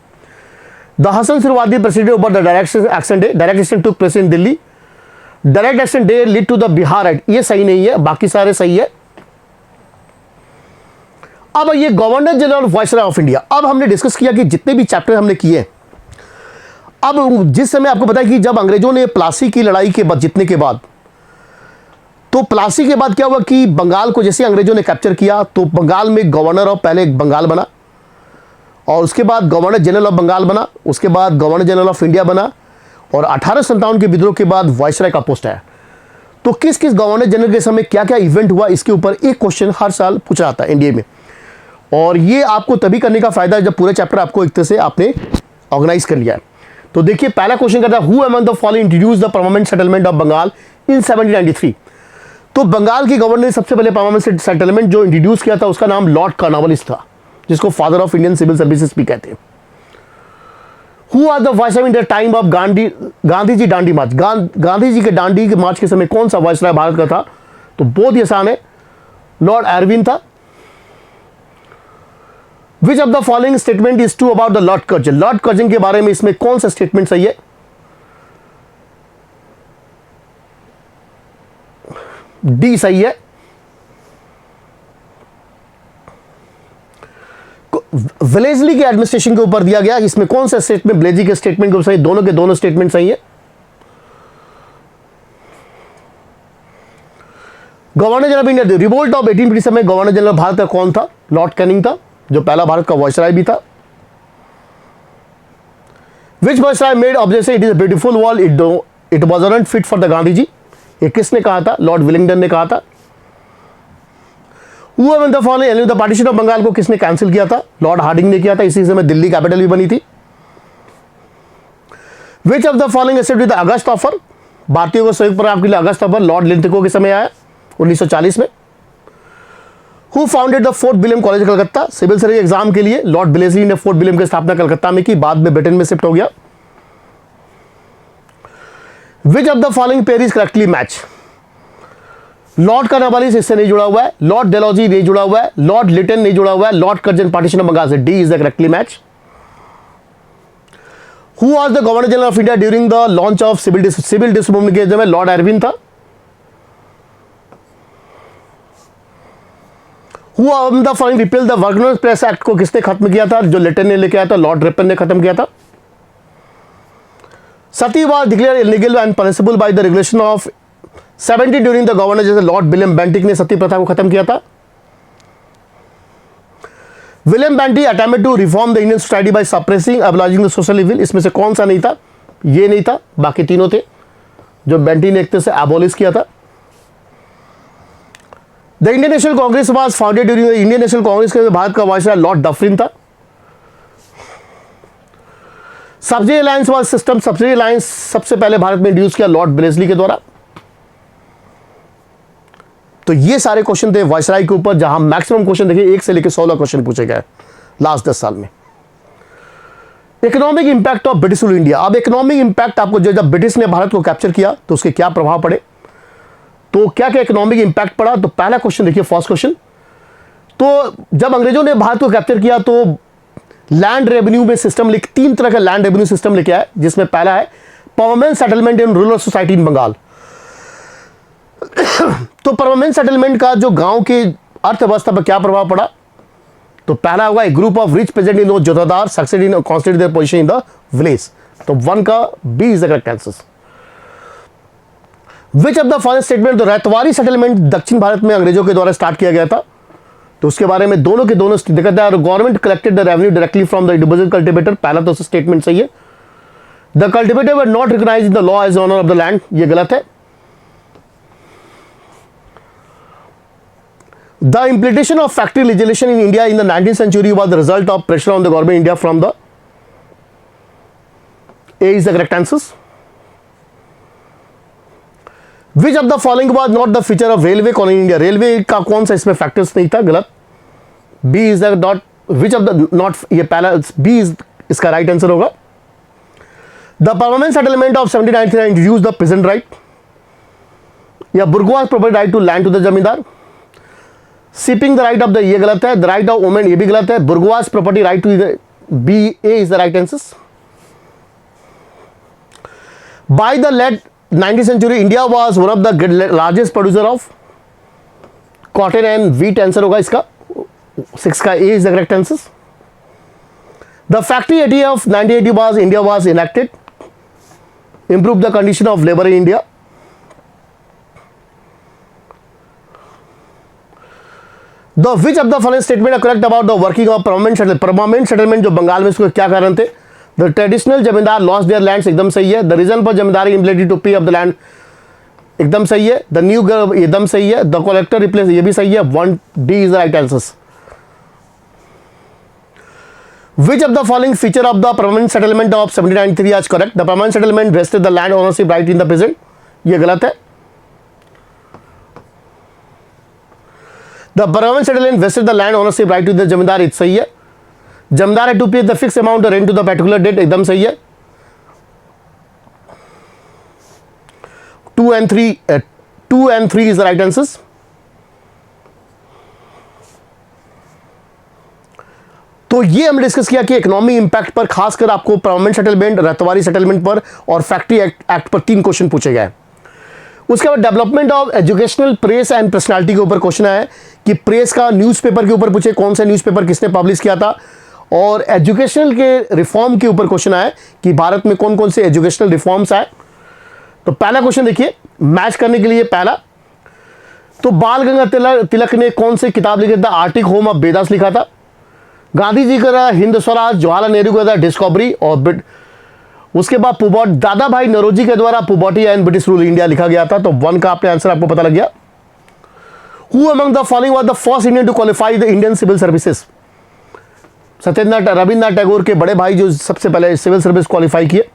The Hasan Suhrawardy president over the direct action day, direct action took place in Delhi, direct action day lead to the Bihar act, ये सही नहीं है, बाकी सारे सही है। अब ये governor general of viceroy of India, अब हमने डिस्कस किया कि जितने भी चैप्टर हमने किए, अब जिस समय आपको पता है कि जब अंग्रेजों ने प्लासी की लड़ाई के बाद जीतने के बाद, तो प्लासी के बाद क्या हुआ कि बंगाल को जैसे अंग्रेजों ने कैप्चर किया तो बंगाल में गवर्नर ऑफ पहले बंगाल बना, और उसके बाद गवर्नर जनरल ऑफ बंगाल बना, उसके बाद गवर्नर जनरल ऑफ इंडिया बना, और 1857 के विद्रोह के बाद वायसराय का पोस्ट आया। तो किस किस गवर्नर जनरल के समय क्या क्या इवेंट हुआ, इसके ऊपर एक क्वेश्चन हर साल पूछा जाता है इंडिया में, और ये आपको तभी करने का फायदा है जब पूरे चैप्टर आपको एक तरह से आपने ऑर्गेनाइज कर लिया है। तो देखिए पहला क्वेश्चन करता है, who among the following introduce the permanent settlement of Bengal in 1793। तो बंगाल के गवर्नर ने सबसे पहले परमानेंट सेटलमेंट जो इंट्रोड्यूस किया था उसका नाम लॉर्ड कॉर्नवालिस था, जिसको father of Indian civil services भी कहते हैं। Who are the viceroy in the time of Gandhi ji Dandi march, Gandhi ji के डांडी के मार्च के समय कौन सा वायसराय भारत का था? तो बहुत ही आसान है, लॉर्ड एरविन था। विच of the following statement is true about the Lord Curzon, Lord Curzon के बारे में इसमें कौन सा स्टेटमेंट सही है? डी सही है। वेलेस्ली के एडमिनिस्ट्रेशन के ऊपर दिया गया, इसमें कौन सा स्टेटमेंट ब्लेजी के स्टेटमेंट के ऊपर सही? दोनों के दोनों स्टेटमेंट सही है। Governor general of India, revolt of 1857 में गवर्नर जनरल भारत का कौन था? लॉर्ड कैनिंग था, जो पहला भारत का वायसराय भी था। Which viceroy made objection it is a beautiful wall, it wasn't fit for the Gandhi ji, ये किसने कहा था? लॉर्ड विलिंगडन ने कहा था। Who among the following the partition of Bengal को किसने कैंसिल किया था? लॉर्ड हार्डिंग ने किया था, इसी समय दिल्ली कैपिटल भी बनी थी। विच of the following accepted the August offer, भारतीयों को संयुक्त प्राप्त के लिए अगस्त ऑफर लॉर्ड लिंथगो के समय आया 1940 में। Who founded the Fort William College Calcutta, civil service exam के लिए लॉर्ड ब्लेसली ने फोर्ट विलियम की स्थापना कलकत्ता में की, बाद में ब्रिटेन में शिफ्ट हो गया। विच of the following pair is correctly match, Lord Cornwallis इससे नहीं जुड़ा हुआ है, लॉर्ड डेलहौजी नहीं जुड़ा हुआ है, लॉर्ड लिटन नहीं जुड़ा हुआ है, Lord Curzon partition of Bengal से, D is the correctly match. Who was the governor general of India during the launch of civil dis movement के समय? लॉर्ड एरविन था। Who on the following repeal the workmen's press act को किसने खत्म किया था? जो लिटन ने लेके आया था, लॉर्ड रिपन ने खत्म किया था। Sati was declare illegal and punishable by the regulation of 70 during the governor जैसे लॉर्ड विलियम बेंटिक ने सती प्रथा को खत्म किया था। William Bentinck attempted to reform the Indian society by suppressing abolishing the social evil, इसमें से कौन सा नहीं था? ये नहीं था, बाकी तीनों थे जो बेंटिक ने एक तरह से एबॉलिश किया था। The Indian National Congress was founded during the Indian National Congress के भारत का वायसराय लॉर्ड डफरिन था। Subsidy alliance was system, subsidy alliance सबसे पहले भारत में इंट्रोड्यूस किया लॉर्ड ब्लेसली के द्वारा। तो ये सारे क्वेश्चन थे वायसराय के ऊपर, जहां मैक्सिमम क्वेश्चन देखिए 1 से लेकर 16 क्वेश्चन पूछे गए लास्ट 10 साल में। Economic impact of British rule India, अब इकोनॉमिक इंपैक्ट आपको जब ब्रिटिश ने भारत को कैप्चर किया तो उसके क्या प्रभाव पड़े, तो क्या क्या इकोनॉमिक इंपैक्ट पड़ा? तो पहला क्वेश्चन देखिए, फर्स्ट क्वेश्चन, तो जब अंग्रेजों ने भारत को कैप्चर किया तो लैंड रेवेन्यू में सिस्टम 3 तरह का लैंड रेवेन्यू सिस्टम लेके आया, जिसमें पहला है permanent settlement in rural society in Bengal. तो परमानेंट सेटलमेंट का जो गांव के अर्थव्यवस्था पर क्या प्रभाव पड़ा? तो पहला होगा A group of rich peasant in jotedar succeed in constant their position in the village, तो 1 का B is the correct answer. Which of the following statement, the ryotwari settlement दक्षिण भारत में अंग्रेजों के द्वारा स्टार्ट किया गया था, तो उसके बारे में दोनों के दोनों दिक्कत है। Government collected the revenue directly from the individual cultivator, पहला तो स्टेटमेंट सही है। The cultivator were not recognised in the law as owner of the land, ये गलत है। The implementation of factory legislation in India in the 19th century was the result of pressure on the government India from the, A is the correct answers. Which of the following was not the feature of railway colony in India? Railway का कौन सा इसमें factors नहीं था? गलत। B is the not, which of the not, ये पहला B is इसका right answer होगा। The permanent settlement of 1793 introduced the peasant right, या bourgeois property right to land to the जमींदार। Shipping the right of the, ये गलत है। The right of women, ये भी गलत है। Bourgeois property right to the, B, A is the right answer. By the late 19th century, India was one of the largest producer of cotton and wheat. Answer होगा इसका 6 का A is the correct answer. The Factory Acts of 1980 was India was enacted, improved the condition of labor in India. The which of the following statement are correct about the working of permanent settlement? Permanent settlement जो बंगाल में इसको क्या कारण थे? The traditional जमींदार lost their lands एकदम सही है. The reason for zamindari ability to pay of the land एकदम सही है. The new एकदम सही है. The collector replace ये भी सही है. 1D is the right answer. Which of the following feature of the permanent settlement of 1793 is correct? The permanent settlement vested the land ownership right in the present. ये गलत है. The permanent settlement vested the land ownership right to the जमींदार it सही है. जमींदार है to pay the fixed amount of rent to the particular date एकदम सही है. 2 and 3 is the right answers. तो ये हमने डिस्कस किया कि इकोनॉमी इंपैक्ट पर खासकर आपको परमानेंट सेटलमेंट, रतवारी सेटलमेंट पर और फैक्ट्री एक्ट पर 3 क्वेश्चन पूछे गए. उसके बाद development of educational press and personality के ऊपर क्वेश्चन है कि प्रेस का न्यूज़पेपर के ऊपर पूछे, कौन सा न्यूज़पेपर किसने पब्लिश किया था. और एजुकेशनल के रिफॉर्म के ऊपर क्वेश्चन आए कि भारत में कौन कौन से एजुकेशनल रिफॉर्म्स आए. तो पहला क्वेश्चन देखिए मैच करने के लिए. पहला तो बाल गंगाधर तिलक ने कौन सी किताब लिखी था? आर्टिक होम ऑफ वेदास लिखा था. गांधी जी का हिंद स्वराज, जवाहरलाल नेहरू का था डिस्कवरी. और उसके बाद दादा भाई नौरोजी के द्वारा पुबॉटी एंड ब्रिटिश रूल इंडिया लिखा गया था. तो 1 का आपने आंसर आपको पता लग गया. Who among the following was the first Indian to qualify the Indian civil services? Rabindranath Tagore के बड़े भाई जो सबसे पहले सिविल सर्विस क्वालिफाई किए.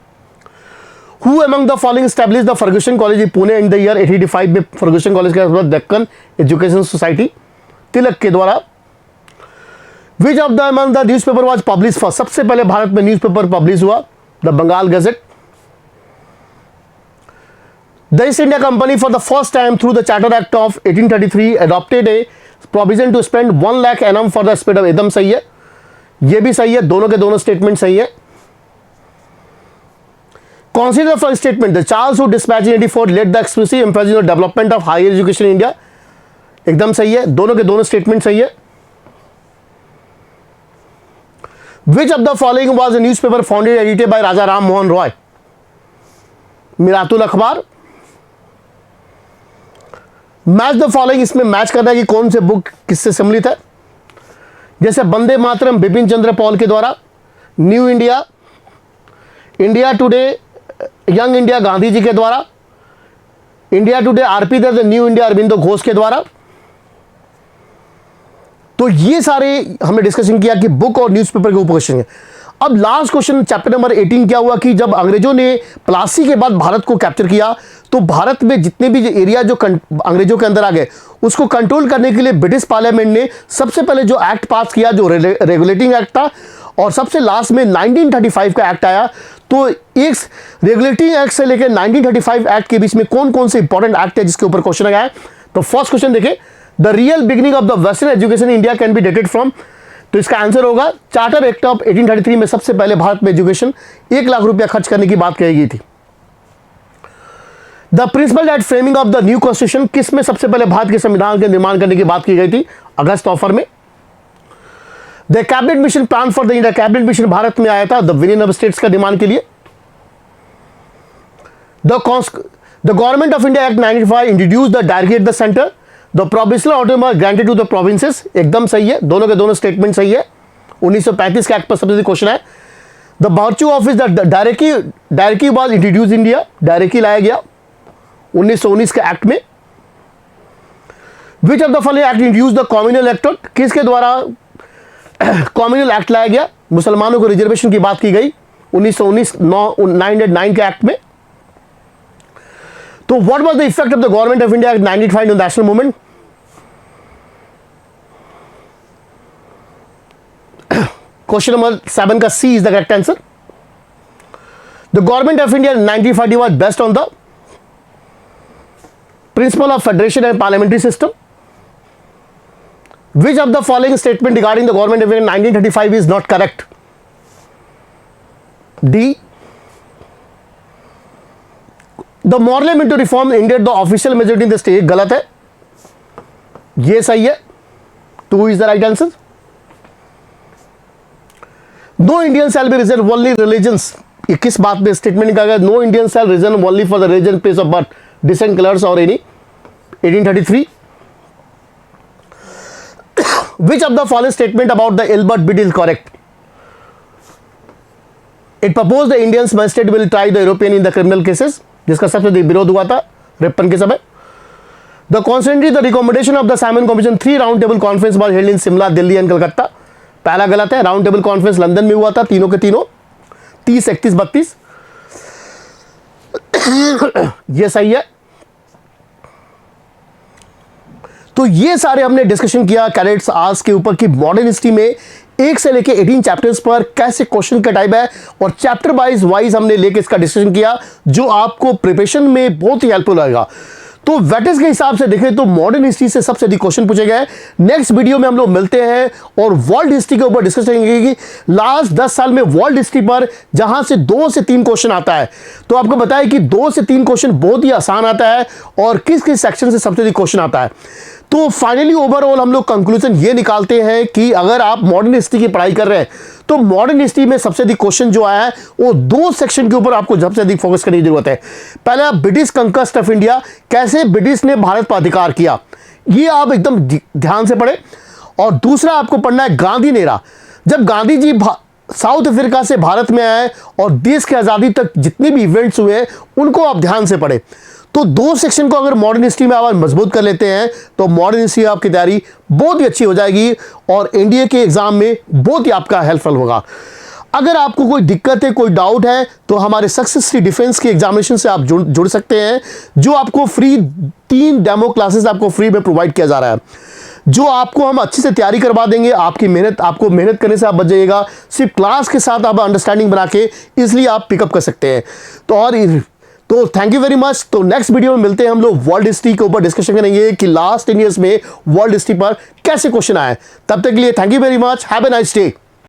Who among the following establish the Fergusson college in Pune in the year 1885 में फर्गुसन कॉलेज के Deccan education society तिलक के द्वारा. Which of the among the newspaper was published first? सबसे पहले भारत में न्यूज़पेपर पब्लिश हुआ the Bengal gazette. The East India Company for the first time through the Charter Act of 1833 adopted a provision to spend 1 lakh annum for the spread of एकदम सही है. ये भी सही है. दोनों के दोनों स्टेटमेंट सही है. Consider for statement the Charles who dispatched in 84 led the exclusive emphasis on development of higher education in India. एकदम सही है. दोनों के दोनों स्टेटमेंट सही है. Which of the following was a newspaper founded and edited by Raja Ram Mohan Roy? मिरातुल अखबार. Match the following, इसमें मैच करना है कि कौन से बुक किससे सम्मिलित है. जैसे वंदे मातरम बिपिन चंद्र पॉल के द्वारा, new India, India today young India Gandhi ji के द्वारा, India today RP the new India Aurobindo Ghosh के द्वारा. तो ये सारे हमने डिस्कशन किया कि बुक और न्यूज़पेपर के ऊपर क्वेश्चन है. अब लास्ट क्वेश्चन चैप्टर नंबर 18 क्या हुआ कि जब अंग्रेजों ने प्लासी के बाद भारत को कैप्चर किया तो भारत में जितने भी एरिया जो अंग्रेजों के अंदर आ गए उसको कंट्रोल करने के लिए ब्रिटिश पार्लियामेंट ने सबसे पहले जो एक्ट पास किया जो रेगुलेटिंग एक्ट था. और सबसे लास्ट में 1935 का एक्ट आया. तो एक रेगुलेटिंग एक्ट से लेकर 1935 एक्ट के बीच में कौन कौन से इंपॉर्टेंट एक्ट है जिसके ऊपर क्वेश्चन आया है. तो फर्स्ट क्वेश्चन देखें, the real beginning of the western education in India can be dated from. तो इसका आंसर होगा चार्टर एक्ट ऑफ 1833 में सबसे पहले भारत में एजुकेशन 1 लाख रुपया खर्च करने की बात कही गई थी. The principle at framing of the new constitution किस में सबसे पहले भारत के संविधान के निर्माण करने की बात की गई थी? अगस्त ऑफर में. The cabinet mission plan for the India, cabinet mission भारत में आया था द यूनियन ऑफ स्टेट्स का डिमांड के लिए. The government of India act 1995 introduce the directory at the centre. The provincial autonomy granted to the provinces एकदम सही है. दोनों के दोनों स्टेटमेंट सही है. 1935 के एक्ट पर सबसे क्वेश्चन है. The virtue of the directory was introduce India, directory लाया गया 1919 के एक्ट में. Which of the following act introduce the communal act, किसके द्वारा कम्युनल एक्ट लाया गया? मुसलमानों को रिजर्वेशन की बात की गई 1909 के एक्ट में. तो what was the effect of the government of India act 1995 on national movement? Question number 7 का C is the correct answer. The government of India 1940 was based on the principle of federation and parliamentary system. Which of the following statement regarding the government of India in 1935 is not correct? D. The Morley Minto reform Indian the official majority in the state, गलत है, ये सही है, 2 is the right answer. No Indian shall be reserve only religions, ये किस बात में statement निकाला गया? No Indian shall reserve only for the religion, place of birth, descent, colours और any. 1833। Which of the following statement about the Albert bid is correct? It proposed the Indians magistrate will try the European in the criminal cases, जिसका सबसे अधिक विरोध हुआ था Ripon के समय। The constantly the recommendation of the Simon Commission 3 round table conference was held in Shimla, Delhi and Calcutta. पहला गलत है, राउंड टेबल कॉन्फ्रेंस लंदन में हुआ था, तीनों के तीनों 30, 31, 32। ये सही है। तो ये सारे हमने डिस्कशन किया कैडेट्स आज के ऊपर कि मॉडर्न हिस्ट्री में 1 से लेके 18 चैप्टर्स पर कैसे क्वेश्चन का टाइप है, और चैप्टर वाइज हमने लेके इसका डिस्कशन किया, जो आपको प्रिपरेशन में बहुत ही हेल्पफुल रहेगा। तो वेटेज के हिसाब से देखें तो मॉडर्न हिस्ट्री से सबसे अधिक क्वेश्चन पूछे गए। नेक्स्ट वीडियो में हम लोग मिलते हैं और वर्ल्ड हिस्ट्री के ऊपर डिस्कस करेंगे कि लास्ट 10 साल में वर्ल्ड हिस्ट्री पर जहां से 2 से 3 क्वेश्चन आता है, तो आपको बताया कि 2 से 3 क्वेश्चन बहुत ही आसान आता है और किस किस सेक्शन से सबसे अधिक क्वेश्चन आता है। तो फाइनली ओवरऑल हम लोग कंक्लूजन ये निकालते हैं कि अगर आप मॉडर्न हिस्ट्री की पढ़ाई कर रहे हैं तो मॉडर्न हिस्ट्री में सबसे अधिक क्वेश्चन जो आया है वो 2 सेक्शन के ऊपर आपको सबसे अधिक फोकस करने की जरूरत है। पहला, ब्रिटिश कंक्वेस्ट ऑफ इंडिया, कैसे ब्रिटिश ने भारत पर अधिकार किया, ये आप एकदम ध्यान से पढ़े। और दूसरा आपको पढ़ना है गांधी नेरा, जब गांधी जी साउथ अफ्रीका से भारत में आए और देश की आज़ादी तक जितने भी इवेंट्स हुए उनको आप ध्यान से पढ़े। तो 2 सेक्शन को अगर मॉडर्न हिस्ट्री में आप मजबूत कर लेते हैं तो मॉडर्न हिस्ट्री आपकी तैयारी बहुत ही अच्छी हो जाएगी और एनडीए के एग्जाम में बहुत ही आपका हेल्पफुल होगा। अगर आपको कोई दिक्कत है, कोई डाउट है, तो हमारे सक्सेस हिस्ट्री डिफेंस के एग्जामिनेशन से आप जुड़ सकते हैं, जो आपको फ्री 3 डेमो क्लासेस आपको फ्री में प्रोवाइड किया जा रहा है, जो आपको हम अच्छे से तैयारी करवा देंगे। आपको मेहनत करने से आप बच जाइएगा, सिर्फ क्लास के साथ आप अंडरस्टैंडिंग बना के इसलिए आप पिकअप कर सकते हैं। तो थैंक यू वेरी मच। तो नेक्स्ट वीडियो में मिलते हैं हम लोग वर्ल्ड हिस्ट्री के ऊपर डिस्कशन करेंगे कि लास्ट 10 ईयर्स में वर्ल्ड हिस्ट्री पर कैसे क्वेश्चन आए। तब तक के लिए thank you very much, have a nice day.